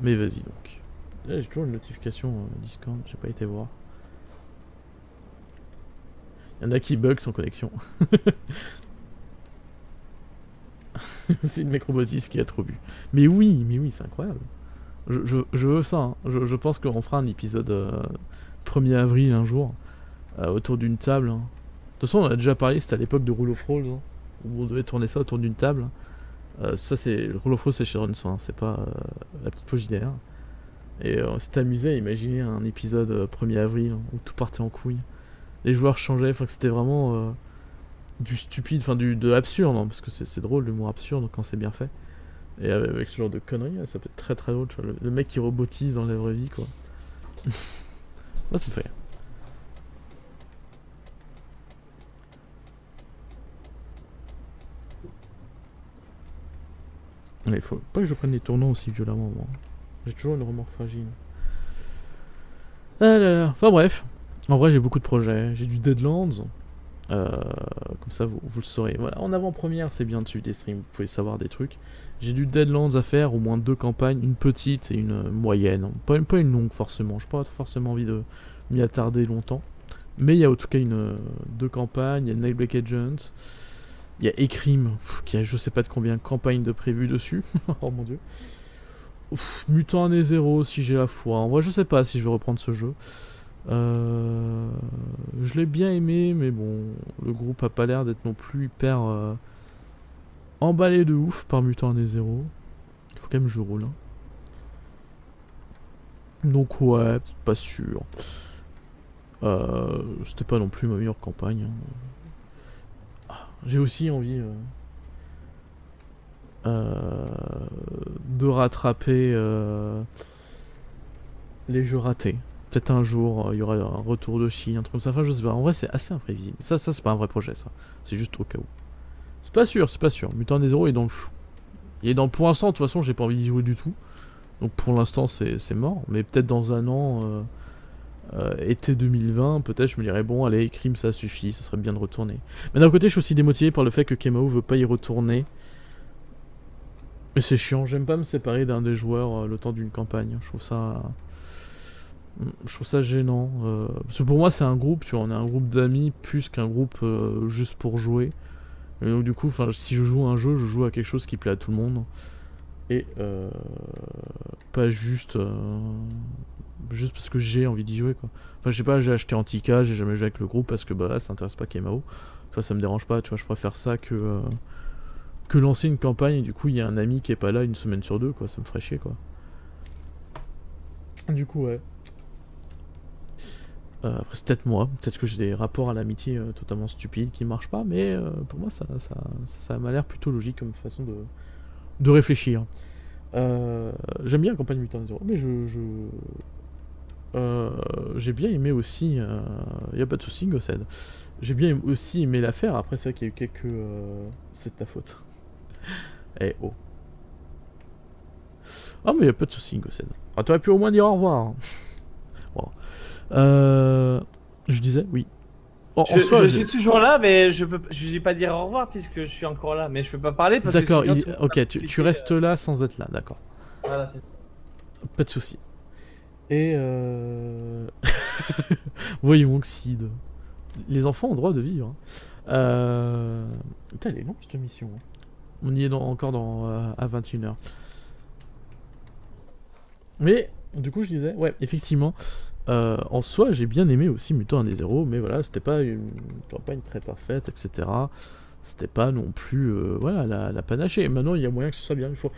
Mais vas-y donc. Là j'ai toujours une notification Discord, j'ai pas été voir. Il y en a qui bug sans connexion. C'est une mec robotiste qui a trop bu. Mais oui, c'est incroyable. Je veux ça. Hein. Je pense qu'on fera un épisode 1er avril un jour, autour d'une table. Hein. De toute façon, on a déjà parlé, c'était à l'époque de Rule of Rose, hein, où on devait tourner ça autour d'une table. Ça, c'est. Le Rule of Rose, c'est chez Runson, hein, c'est pas la petite poche JDR. Et on s'est amusé à imaginer un épisode 1er avril hein, où tout partait en couille. Les joueurs changeaient, enfin que c'était vraiment du stupide, enfin de l'absurde, hein, parce que c'est drôle l'humour absurde quand c'est bien fait. Et avec ce genre de conneries, ça peut être très très drôle, tu vois, le mec qui robotise dans la vraie vie quoi. Moi ça me fait rire. Il faut pas que je prenne les tournants aussi violemment, moi. J'ai toujours une remorque fragile. Ah là là. Enfin bref. En vrai, j'ai beaucoup de projets. J'ai du Deadlands. Comme ça, vous le saurez. Voilà, en avant-première, c'est bien dessus des streams. Vous pouvez savoir des trucs. J'ai du Deadlands à faire, au moins 2 campagnes. Une petite et une moyenne. Pas une longue, forcément. Je n'ai pas forcément envie de m'y attarder longtemps. Mais il y a en tout cas 2 campagnes. Il y a Night Black Agent. Il y a Ecrim, qui a je sais pas de combien de campagnes de prévues dessus. Oh mon dieu. Mutant Année 0 si j'ai la foi. En vrai, je sais pas si je vais reprendre ce jeu. Je l'ai bien aimé, mais bon, le groupe a pas l'air d'être non plus hyper emballé de ouf par Mutant Année 0. Il faut quand même que je roule. Hein. Donc ouais, pas sûr. C'était pas non plus ma meilleure campagne. Hein. J'ai aussi envie de rattraper les jeux ratés. Peut-être un jour, il y aura un retour de Chine, un truc comme ça. Enfin, je sais pas. En vrai, c'est assez imprévisible. Ça c'est pas un vrai projet, ça. C'est juste au cas où. C'est pas sûr. Mutant Année 0 est dans le flou. Il est dans pour l'instant, de toute façon, j'ai pas envie d'y jouer du tout. Donc pour l'instant, c'est mort. Mais peut-être dans un an, été 2020, peut-être je me dirais bon, allez, Crime, ça suffit, ça serait bien de retourner. Mais d'un côté, je suis aussi démotivé par le fait que Kemao veut pas y retourner. Mais c'est chiant, j'aime pas me séparer d'un des joueurs le temps d'une campagne. Je trouve ça gênant. Parce que pour moi, c'est un groupe, tu vois, on est un groupe d'amis plus qu'un groupe juste pour jouer. Et donc, du coup, si je joue à un jeu, je joue à quelque chose qui plaît à tout le monde. Et pas juste parce que j'ai envie d'y jouer, quoi. Enfin, je sais pas, j'ai acheté Antica, j'ai jamais joué avec le groupe parce que bah là, ça intéresse pas Kemao. Toi, ça me dérange pas, tu vois, je préfère ça que lancer une campagne et du coup, il y a un ami qui est pas là une semaine sur 2, quoi. Ça me ferait chier, quoi. Du coup, ouais. Après c'est peut-être moi, peut-être que j'ai des rapports à l'amitié totalement stupides qui marchent pas, mais pour moi ça m'a l'air plutôt logique comme façon de réfléchir. J'aime bien la campagne Mutant Zero, mais j'ai bien aimé aussi, y a pas de souci Gossed. J'ai bien aussi aimé l'affaire, après c'est vrai qu'il y a eu quelques... c'est de ta faute. Eh oh. Ah mais y a pas de souci Gossed. Ah t'aurais pu au moins dire au revoir. Wow. Je disais, oui. Je suis toujours là, mais je vais pas dire au revoir puisque je suis encore là, mais je peux pas parler parce que d'accord, sinon, ok, tu restes là sans être là, d'accord. Voilà, c'est ça. Pas de souci. Et voyons Oxide. Les enfants ont droit de vivre. Putain, elle est longue cette mission. On y est encore à 21h. Mais, du coup, je disais, ouais, effectivement, en soi, j'ai bien aimé aussi Mutant 1.0, mais voilà, c'était pas une campagne très parfaite, etc. C'était pas non plus, voilà, la panachée. Et maintenant, il y a moyen que ce soit bien. Il faut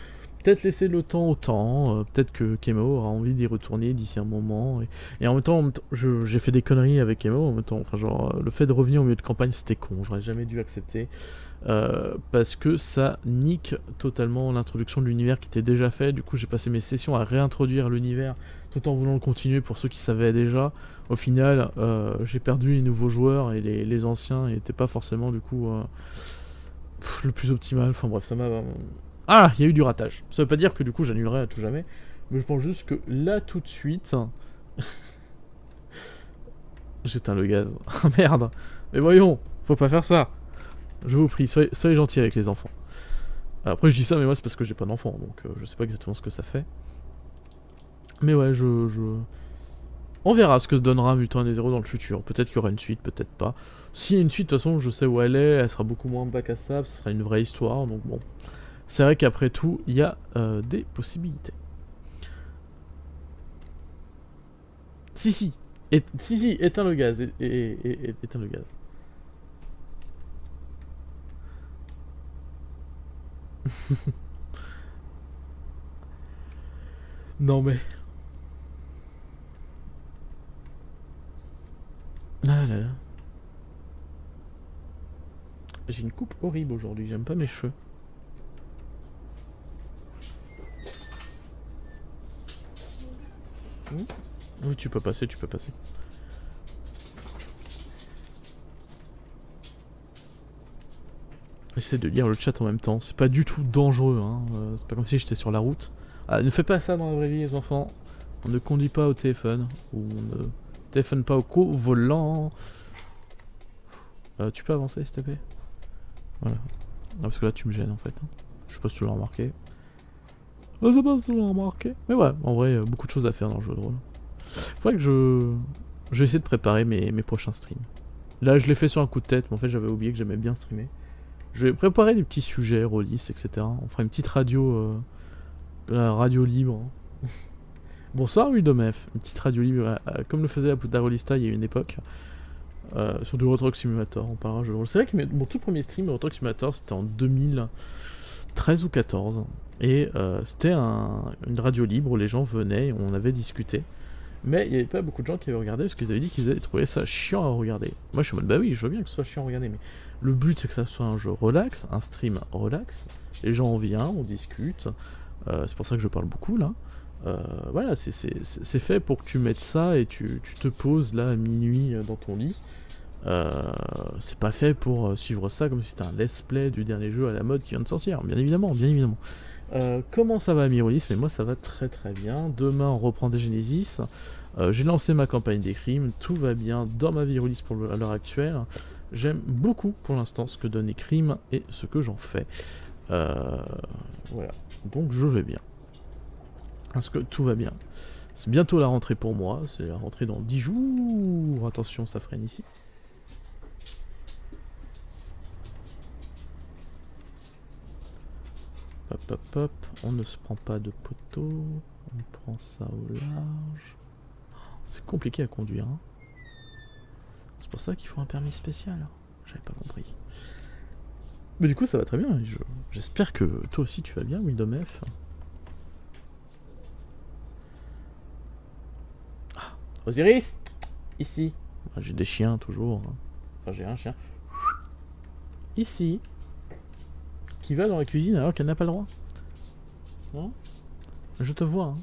peut-être laisser le temps au temps. Peut-être que Kemo aura envie d'y retourner d'ici un moment. Et en même temps, j'ai fait des conneries avec Kemo. En même temps, enfin, genre, le fait de revenir au milieu de campagne, c'était con. J'aurais jamais dû accepter. Parce que ça nique totalement l'introduction de l'univers qui était déjà fait. Du coup, j'ai passé mes sessions à réintroduire l'univers tout en voulant le continuer pour ceux qui savaient déjà. Au final, j'ai perdu les nouveaux joueurs et les anciens n'étaient pas forcément du coup le plus optimal. Enfin bref, ça m'a... Ah, il y a eu du ratage. Ça veut pas dire que du coup j'annulerai à tout jamais, mais je pense juste que là tout de suite... J'éteins le gaz. Ah merde. Mais voyons, faut pas faire ça. Je vous prie, soyez gentils avec les enfants. Après je dis ça, mais moi c'est parce que j'ai pas d'enfant, donc je sais pas exactement ce que ça fait. Mais ouais, on verra ce que donnera Mutant 1.0 dans le futur. Peut-être qu'il y aura une suite, peut-être pas. S'il y a une suite, de toute façon, je sais où elle sera beaucoup moins bac à sable, ça sera une vraie histoire, donc bon. C'est vrai qu'après tout, il y a des possibilités. Si, éteins le gaz, éteins le gaz. Non mais... Ah là là. J'ai une coupe horrible aujourd'hui, j'aime pas mes cheveux. Oui, tu peux passer, tu peux passer. J'essaie de lire le chat en même temps, c'est pas du tout dangereux, hein. C'est pas comme si j'étais sur la route. Ah, ne faites pas ça dans la vraie vie les enfants. On ne conduit pas au téléphone, ou on ne téléphone pas au volant. Tu peux avancer s'il te plaît. Voilà. Non, parce que là tu me gênes en fait. Je sais pas si tu l'as remarqué. Je sais pas si tu l'as remarqué. Mais ouais, en vrai, beaucoup de choses à faire dans le jeu de rôle. Faudrait que je vais essayer de préparer mes prochains streams. Là je l'ai fait sur un coup de tête, mais en fait j'avais oublié que j'aimais bien streamer. Je vais préparer des petits sujets, release, etc. On fera une petite radio, la radio libre. Bonsoir Wildomef, une petite radio libre, comme le faisait la Putarolista il y a une époque. Sur du Euro Truck Simulator, on parlera jeu de rôle. C'est vrai que mon tout premier stream Euro Truck Simulator c'était en 2013 ou 14. Et c'était une radio libre où les gens venaient et on avait discuté. Mais il n'y avait pas beaucoup de gens qui avaient regardé parce qu'ils avaient dit qu'ils avaient trouvé ça chiant à regarder. Moi je suis en mode bah oui, je veux bien que ce soit chiant à regarder, mais le but c'est que ça soit un jeu relax, un stream relax. Les gens viennent, on discute. C'est pour ça que je parle beaucoup là. Voilà, c'est fait pour que tu mettes ça et tu te poses là à minuit dans ton lit. C'est pas fait pour suivre ça comme si c'était un let's play du dernier jeu à la mode qui vient de sortir, bien évidemment, bien évidemment. Comment ça va Myrolis? Mais moi ça va très très bien. Demain on reprend des Genesis. J'ai lancé ma campagne des crimes, tout va bien dans ma vie Myrolis à l'heure actuelle. J'aime beaucoup pour l'instant ce que donnent les crimes et ce que j'en fais. Voilà, donc je vais bien. Parce que tout va bien. C'est bientôt la rentrée pour moi, c'est la rentrée dans 10 jours. Attention, ça freine ici. Hop hop hop, on ne se prend pas de poteau, on prend ça au large. C'est compliqué à conduire, hein. C'est pour ça qu'il faut un permis spécial. J'avais pas compris. Mais du coup ça va très bien, j'espère que toi aussi tu vas bien, Wildomf. Ah, Osiris, Ici. J'ai des chiens toujours. Enfin, j'ai un chien. Ici. Qui va dans la cuisine alors qu'elle n'a pas le droit. Non? Je te vois.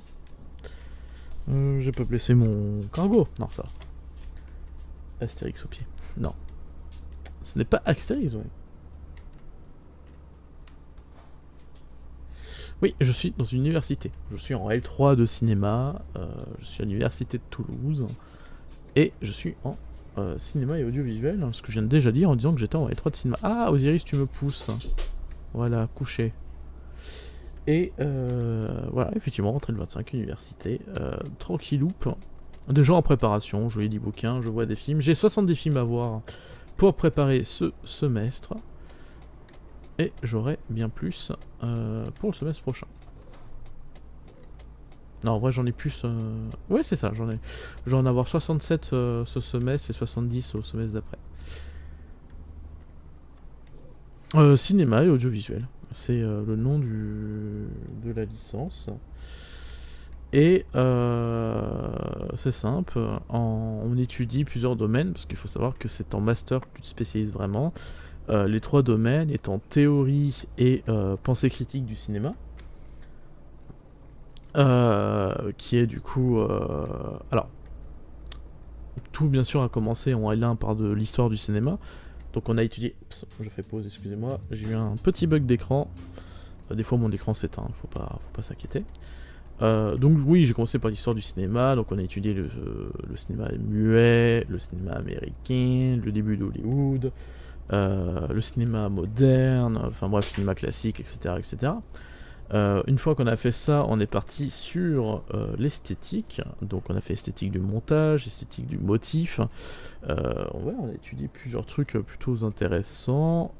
Je peux blesser mon cargo. Non, ça. Astérix au pied. Non. Ce n'est pas Astérix, ouais. Oui, je suis dans une université. Je suis en L3 de cinéma. Je suis à l'université de Toulouse. Et je suis en cinéma et audiovisuel. Ce que je viens de déjà dire en disant que j'étais en L3 de cinéma. Ah, Osiris, tu me pousses. Voilà, couché. Et voilà, effectivement, rentrée de 25, université. Tranquilloupe. Déjà en préparation, je lis des bouquins, je vois des films. J'ai 70 films à voir pour préparer ce semestre. Et j'aurai bien plus pour le semestre prochain. Non, en vrai, j'en ai plus. Ouais, c'est ça, j'en ai. Je vais en avoir 67 ce semestre et 70 au semestre d'après. Cinéma et audiovisuel. C'est le nom de la licence. Et c'est simple, on étudie plusieurs domaines, parce qu'il faut savoir que c'est en master que tu te spécialises vraiment. Les 3 domaines étant théorie et pensée critique du cinéma. Qui est du coup... alors, tout bien sûr a commencé en L1 par de l'histoire du cinéma. Donc on a étudié... Oups, je fais pause, excusez-moi. J'ai eu un petit bug d'écran. Des fois mon écran s'éteint, faut pas s'inquiéter. Donc oui, j'ai commencé par l'histoire du cinéma. Donc on a étudié le cinéma muet, le cinéma américain, le début d'Hollywood, le cinéma moderne, enfin bref, cinéma classique, etc. etc. Une fois qu'on a fait ça, on est parti sur l'esthétique. Donc on a fait esthétique du montage, esthétique du motif. Ouais, on a étudié plusieurs trucs plutôt intéressants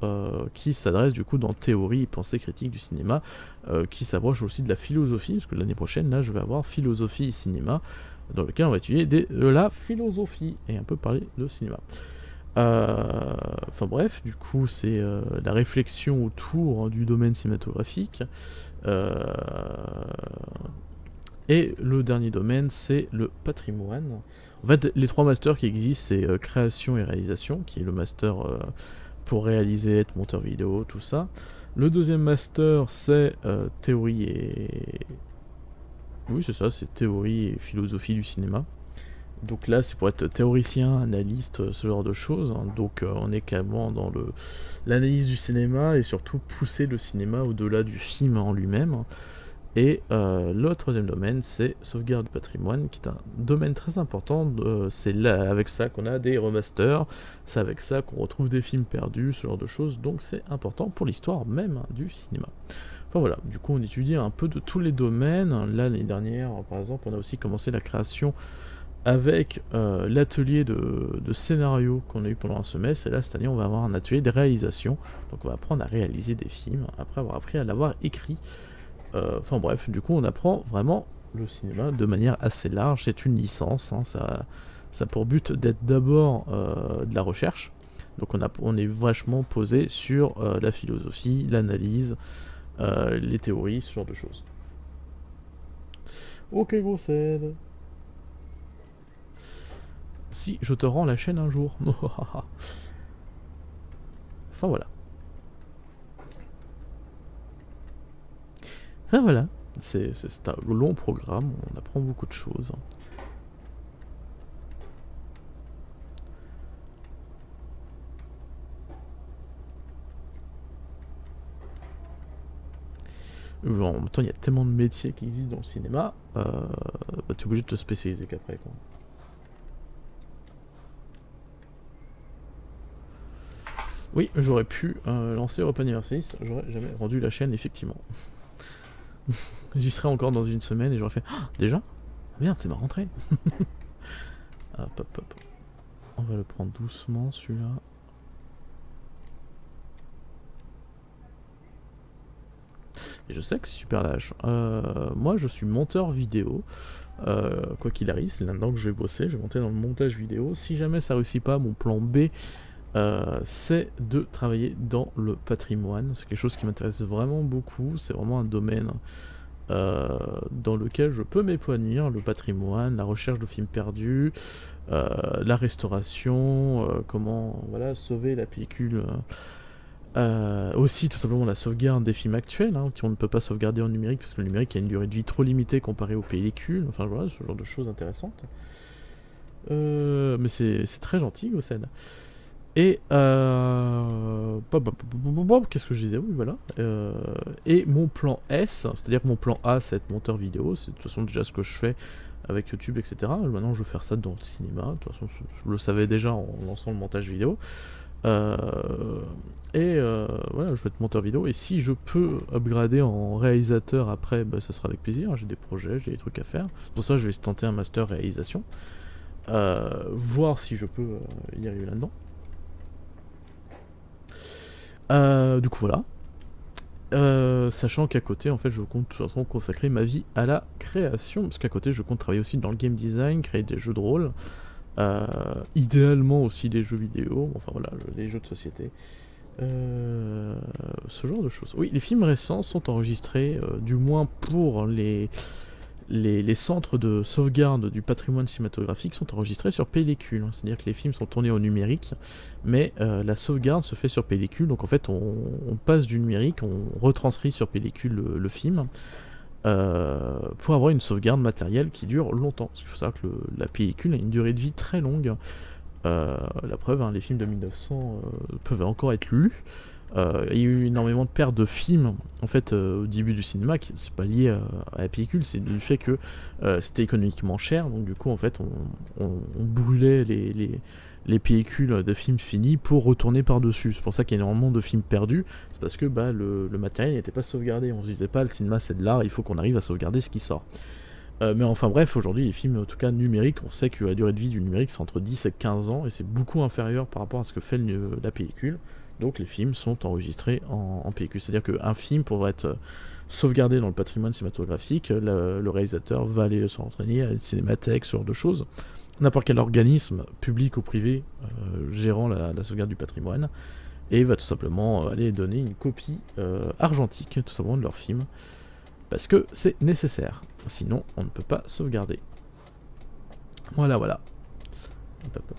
qui s'adressent du coup dans théorie et pensée critique du cinéma, qui s'approche aussi de la philosophie, parce que l'année prochaine, là, je vais avoir philosophie et cinéma, dans lequel on va étudier de la philosophie et un peu parler de cinéma. Enfin bref, du coup, c'est la réflexion autour du domaine cinématographique. Et le dernier domaine, c'est le patrimoine. En fait, les 3 masters qui existent, c'est création et réalisation, qui est le master pour réaliser, être monteur vidéo, tout ça. Le deuxième master, c'est théorie et... Oui, c'est ça, c'est théorie et philosophie du cinéma. Donc là, c'est pour être théoricien, analyste, ce genre de choses. Donc on est carrément dans l'analyse du cinéma et surtout pousser le cinéma au-delà du film en lui-même. Et le troisième domaine, c'est sauvegarde du patrimoine, qui est un domaine très important. C'est là, avec ça qu'on a des remasters, c'est avec ça qu'on retrouve des films perdus, ce genre de choses. Donc c'est important pour l'histoire même du cinéma. Enfin voilà, du coup on étudie un peu de tous les domaines. Là, l'année dernière, par exemple, on a aussi commencé la création avec l'atelier de scénario qu'on a eu pendant un semestre. Et là, cette année, on va avoir un atelier de réalisation. Donc on va apprendre à réaliser des films, après avoir appris à l'avoir écrit. Enfin bref, du coup on apprend vraiment le cinéma de manière assez large. C'est une licence, hein, ça a pour but d'être d'abord de la recherche. Donc on est vachement posé sur la philosophie, l'analyse, les théories, ce genre de choses. Ok Grossed. Si je te rends la chaîne un jour. Enfin voilà. Ah voilà, c'est un long programme, on apprend beaucoup de choses. En même temps, il y a tellement de métiers qui existent dans le cinéma, bah, tu es obligé de te spécialiser qu'après, quoi. Oui, j'aurais pu lancer Open Universalis, j'aurais jamais rendu la chaîne, effectivement. J'y serais encore dans une semaine et j'aurais fait ah, déjà ah, merde, c'est ma rentrée. Hop, hop, hop. On va le prendre doucement, celui-là. Et je sais que c'est super lâche. Moi, je suis monteur vidéo. Quoi qu'il arrive, c'est là-dedans que je vais bosser. Je vais monter dans le montage vidéo. Si jamais ça réussit pas, mon plan B, c'est de travailler dans le patrimoine. C'est quelque chose qui m'intéresse vraiment beaucoup. C'est vraiment un domaine dans lequel je peux m'épanouir, le patrimoine, la recherche de films perdus, la restauration, comment voilà, sauver la pellicule, aussi tout simplement la sauvegarde des films actuels, hein, qu'on ne peut pas sauvegarder en numérique parce que le numérique a une durée de vie trop limitée comparée aux pellicules, enfin voilà, ce genre de choses intéressantes. Mais c'est très gentil, Gossen. Et qu'est-ce que je disais? Oui, voilà. Et mon plan S, c'est-à-dire que mon plan A, c'est être monteur vidéo, c'est de toute façon déjà ce que je fais avec YouTube, etc. Maintenant, je veux faire ça dans le cinéma. De toute façon, je le savais déjà en lançant le montage vidéo. Voilà, je veux être monteur vidéo. Et si je peux upgrader en réalisateur après, bah, ça sera avec plaisir. J'ai des projets, j'ai des trucs à faire. Pour ça, je vais tenter un master réalisation. Voir si je peux y arriver là-dedans. Du coup voilà. Sachant qu'à côté, en fait, je compte de toute façon consacrer ma vie à la création, parce qu'à côté, je compte travailler aussi dans le game design, créer des jeux de rôle, idéalement aussi des jeux vidéo, enfin voilà, des jeux de société, ce genre de choses. Oui, les films récents sont enregistrés, du moins pour les centres de sauvegarde du patrimoine cinématographique sont enregistrés sur pellicule, hein. C'est-à-dire que les films sont tournés au numérique, mais la sauvegarde se fait sur pellicule, donc en fait on passe du numérique, on retranscrit sur pellicule le film, pour avoir une sauvegarde matérielle qui dure longtemps, parce qu'il faut savoir que la pellicule a une durée de vie très longue, la preuve, hein, les films de 1900 peuvent encore être lus. Il y a eu énormément de pertes de films en fait au début du cinéma, c'est pas lié à la pellicule, c'est du fait que c'était économiquement cher, donc du coup en fait on brûlait les pellicules de films finis pour retourner par dessus. C'est pour ça qu'il y a énormément de films perdus, c'est parce que bah, le matériel n'était pas sauvegardé, on se disait pas le cinéma c'est de l'art, il faut qu'on arrive à sauvegarder ce qui sort. Mais enfin bref, aujourd'hui les films en tout cas numériques, on sait que la durée de vie du numérique c'est entre 10 et 15 ans et c'est beaucoup inférieur par rapport à ce que fait la pellicule. Donc les films sont enregistrés en pellicule. C'est-à-dire qu'un film, pour être sauvegardé dans le patrimoine cinématographique, le réalisateur va aller s'entraîner à une cinémathèque, ce genre de choses. N'importe quel organisme, public ou privé, gérant la sauvegarde du patrimoine, et va tout simplement aller donner une copie argentique, tout simplement, de leur film. Parce que c'est nécessaire. Sinon, on ne peut pas sauvegarder. Voilà, voilà. Hop, hop, hop.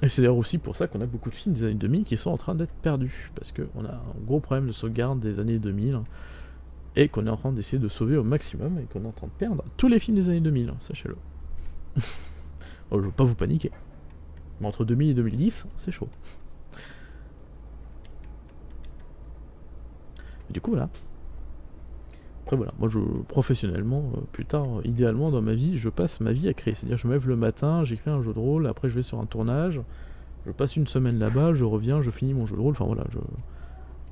Et c'est d'ailleurs aussi pour ça qu'on a beaucoup de films des années 2000 qui sont en train d'être perdus, parce qu'on a un gros problème de sauvegarde des années 2000, et qu'on est en train d'essayer de sauver au maximum, et qu'on est en train de perdre tous les films des années 2000, sachez-le. Oh, je veux pas vous paniquer, mais entre 2000 et 2010, c'est chaud. Et du coup voilà. Après voilà, moi professionnellement, plus tard, idéalement dans ma vie, je passe ma vie à créer. C'est-à-dire je me lève le matin, j'écris un jeu de rôle, après je vais sur un tournage, je passe une semaine là-bas, je reviens, je finis mon jeu de rôle, enfin voilà,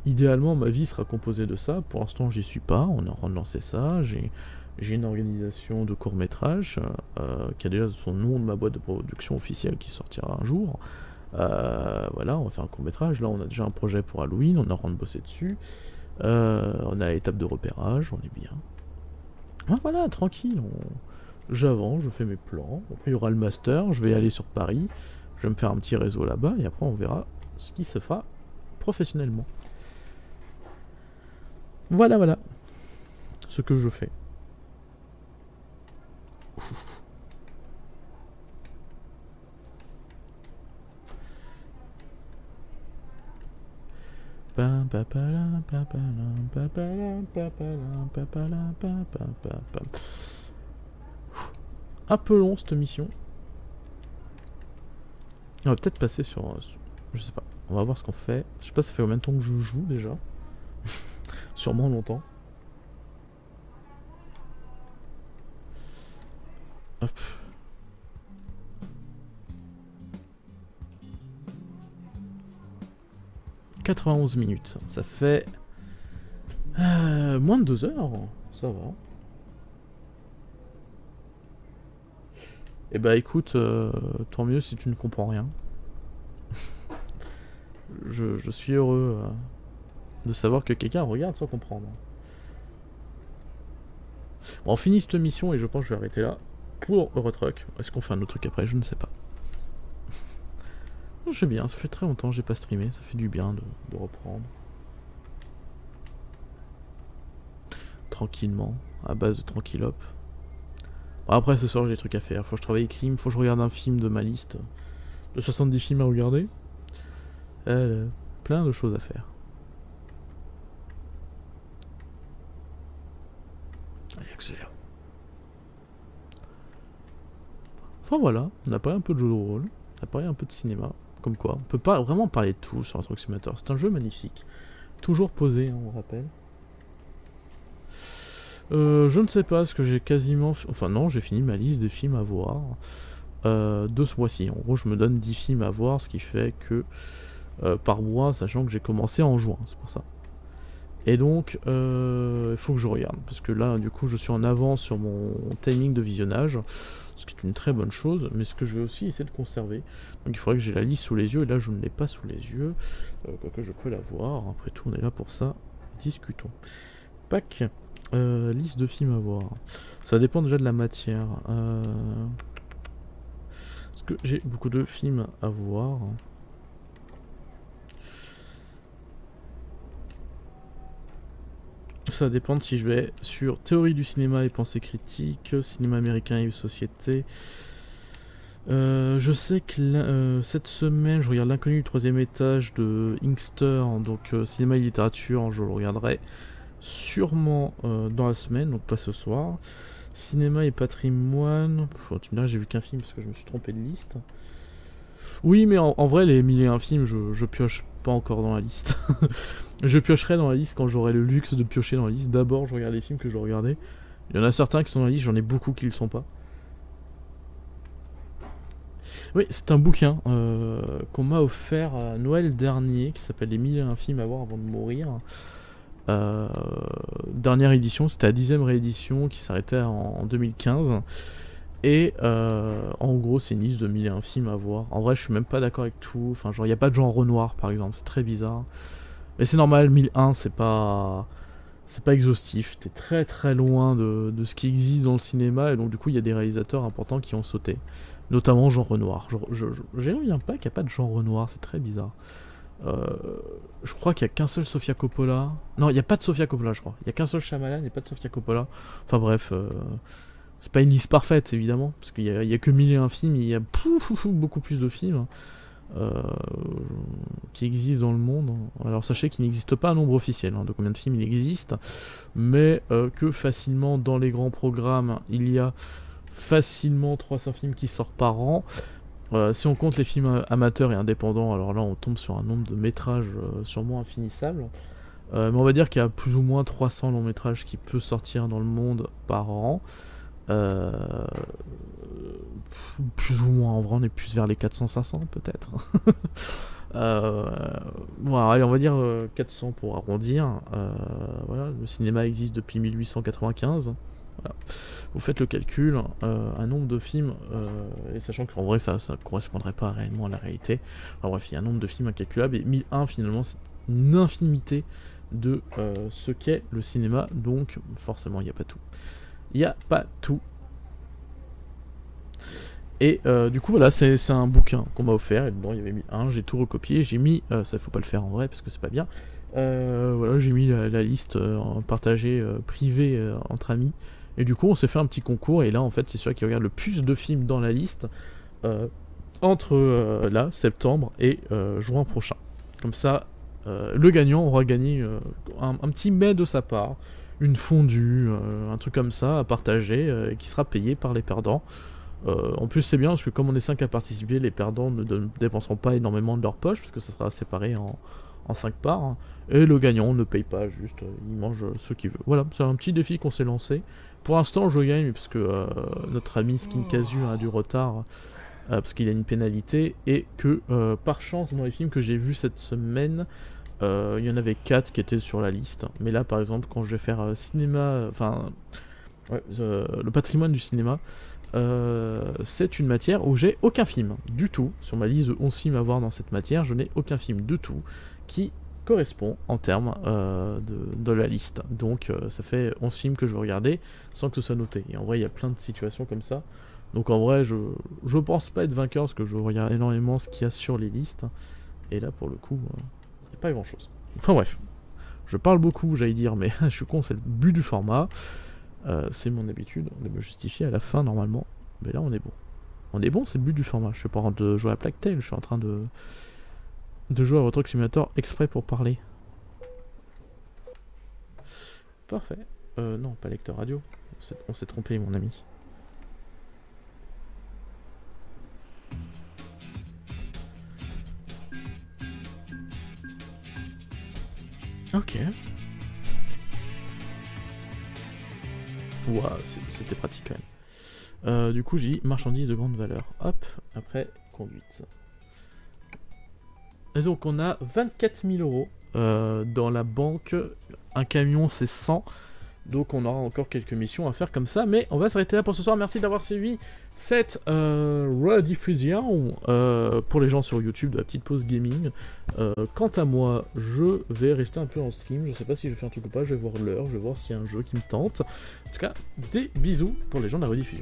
idéalement ma vie sera composée de ça. Pour l'instant j'y suis pas, on est en train de lancer ça, j'ai une organisation de court-métrage, qui a déjà son nom de ma boîte de production officielle qui sortira un jour. Voilà, on va faire un court-métrage, là on a déjà un projet pour Halloween, on est en train de bosser dessus. On a l'étape de repérage, on est bien. Ah, voilà, tranquille, j'avance, je fais mes plans. Après il y aura le master, je vais aller sur Paris, je vais me faire un petit réseau là-bas, et après on verra ce qui se fera professionnellement. Voilà, voilà ce que je fais. Un peu long cette mission. On va peut-être passer sur... Je sais pas, on va voir ce qu'on fait. Je sais pas ça fait combien de temps que je joue déjà. Sûrement longtemps. Hop. « 91 minutes, ça fait moins de 2 heures, ça va. Et bah écoute, tant mieux si tu ne comprends rien. je suis heureux de savoir que quelqu'un regarde sans comprendre. Bon, on finit cette mission et je pense que je vais arrêter là pour Eurotruck. Est-ce qu'on fait un autre truc après? Je ne sais pas. Je sais bien, ça fait très longtemps que j'ai pas streamé, ça fait du bien de reprendre. tranquillement, à base de tranquillop. Bon, après ce soir j'ai des trucs à faire, faut que je travaille crime, faut que je regarde un film de ma liste de 70 films à regarder. Plein de choses à faire. Allez, accélère. Enfin voilà, on a parlé un peu de jeux de rôle, on a parlé un peu de cinéma, comme quoi, on peut pas vraiment parler de tout sur un truc simulator. C'est un jeu magnifique, toujours posé, hein, on rappelle. Je ne sais pas, parce que j'ai quasiment... Enfin non, j'ai fini ma liste des films à voir de ce mois-ci. En gros, je me donne 10 films à voir, ce qui fait que par mois, sachant que j'ai commencé en juin, c'est pour ça. Et donc, il faut que je regarde, parce que là, du coup, je suis en avance sur mon timing de visionnage, ce qui est une très bonne chose, mais ce que je vais aussi essayer de conserver. Donc il faudrait que j'ai la liste sous les yeux, et là, je ne l'ai pas sous les yeux, quoique je peux la voir. Après tout, on est là pour ça. Discutons. Pack. Liste de films à voir. Ça dépend déjà de la matière. Parce que j'ai beaucoup de films à voir. Ça dépend de si je vais sur théorie du cinéma et pensée critique, cinéma américain et société. Je sais que cette semaine, je regarde L'inconnu du troisième étage de Inkster, donc cinéma et littérature, je le regarderai sûrement dans la semaine, donc pas ce soir. Cinéma et patrimoine, tu me diras, j'ai vu qu'un film parce que je me suis trompé de liste. Oui, mais en vrai, les 1001 films, je pioche pas encore dans la liste. Je piocherai dans la liste quand j'aurai le luxe de piocher dans la liste. D'abord, je regarde les films que je dois regarder. Il y en a certains qui sont dans la liste, j'en ai beaucoup qui le sont pas. Oui, c'est un bouquin qu'on m'a offert à Noël dernier, qui s'appelle Les 1001 films à voir avant de mourir. Dernière édition, c'était la 10ème réédition qui s'arrêtait en 2015. Et en gros, c'est une liste de 1001 films à voir. En vrai, je suis même pas d'accord avec tout. Enfin, genre, il n'y a pas de genre Renoir par exemple, c'est très bizarre. Mais c'est normal, 1001, c'est pas exhaustif. T'es très très loin de ce qui existe dans le cinéma. Et donc, du coup, il y a des réalisateurs importants qui ont sauté. Notamment Jean Renoir. J'y reviens pas qu'il n'y a pas de Jean Renoir, c'est très bizarre. Je crois qu'il n'y a qu'un seul Sofia Coppola. Non, il n'y a pas de Sofia Coppola, je crois. Il n'y a qu'un seul Shyamalan et pas de Sofia Coppola. Enfin bref, c'est pas une liste parfaite, évidemment. Parce qu'il y a que 1001 films, il y a beaucoup plus de films qui existent dans le monde. Alors sachez qu'il n'existe pas un nombre officiel de combien de films il existe. Mais que facilement, dans les grands programmes, il y a facilement 300 films qui sortent par an. Si on compte les films amateurs et indépendants, alors là on tombe sur un nombre de métrages sûrement infinissable. Mais on va dire qu'il y a plus ou moins 300 longs métrages qui peuvent sortir dans le monde par an. Plus ou moins, en vrai on est plus vers les 400-500 peut-être. Bon, allez, on va dire 400 pour arrondir. Voilà, le cinéma existe depuis 1895. Voilà. Vous faites le calcul, un nombre de films, et sachant qu'en vrai ça correspondrait pas réellement à la réalité. Enfin bref, il y a un nombre de films incalculable, et 1001 finalement c'est une infinité de ce qu'est le cinéma, donc forcément il n'y a pas tout. Il n'y a pas tout. Et du coup voilà, c'est un bouquin qu'on m'a offert, et dedans il y avait 1001, j'ai tout recopié, j'ai mis, ça faut pas le faire en vrai parce que c'est pas bien, voilà, j'ai mis la liste partagée, privée entre amis. Et du coup, on s'est fait un petit concours, et là, en fait, c'est celui qui regarde le plus de films dans la liste entre là, septembre et juin prochain. Comme ça, le gagnant aura gagné un petit mets de sa part, une fondue, un truc comme ça à partager, qui sera payé par les perdants. En plus, c'est bien parce que comme on est 5 à participer, les perdants ne dépenseront pas énormément de leur poche, parce que ça sera séparé en 5 parts. Hein. Et le gagnant ne paye pas, juste il mange ce qu'il veut. Voilà, c'est un petit défi qu'on s'est lancé. Pour l'instant, je gagne parce que notre ami Skinkazu a du retard parce qu'il a une pénalité, et que par chance, dans les films que j'ai vus cette semaine, il y en avait 4 qui étaient sur la liste. Mais là, par exemple, quand je vais faire cinéma, enfin, le patrimoine du cinéma, c'est une matière où j'ai aucun film du tout. Sur ma liste de 11 films à voir dans cette matière, je n'ai aucun film du tout qui correspond en termes de la liste. Donc ça fait 11 films que je veux regarder sans que ce soit noté. Et en vrai, il y a plein de situations comme ça. Donc en vrai, je pense pas être vainqueur parce que je regarde énormément ce qu'il y a sur les listes. Et là, pour le coup, il n'y a pas grand chose. Enfin bref, Je parle beaucoup, j'allais dire, mais je suis con, c'est le but du format. C'est mon habitude de me justifier à la fin, normalement. Mais là, on est bon. On est bon, c'est le but du format. Je suis pas en train de jouer à Plague Tale, je suis en train de jouer à Retro Simulator exprès pour parler. Parfait. Non, pas lecteur radio. On s'est trompé, mon ami. Ok. Ouah, c'était pratique quand même. Du coup, j'ai dit marchandises de grande valeur. Hop, après, conduite. Et donc, on a 24 000 euros dans la banque. Un camion, c'est 100. Donc, on aura encore quelques missions à faire comme ça. Mais on va s'arrêter là pour ce soir. Merci d'avoir suivi cette rediffusion pour les gens sur YouTube de la petite pause gaming. Quant à moi, je vais rester un peu en stream. Je sais pas si je fais un truc ou pas. Je vais voir l'heure. Je vais voir s'il y a un jeu qui me tente. En tout cas, des bisous pour les gens de la rediffusion.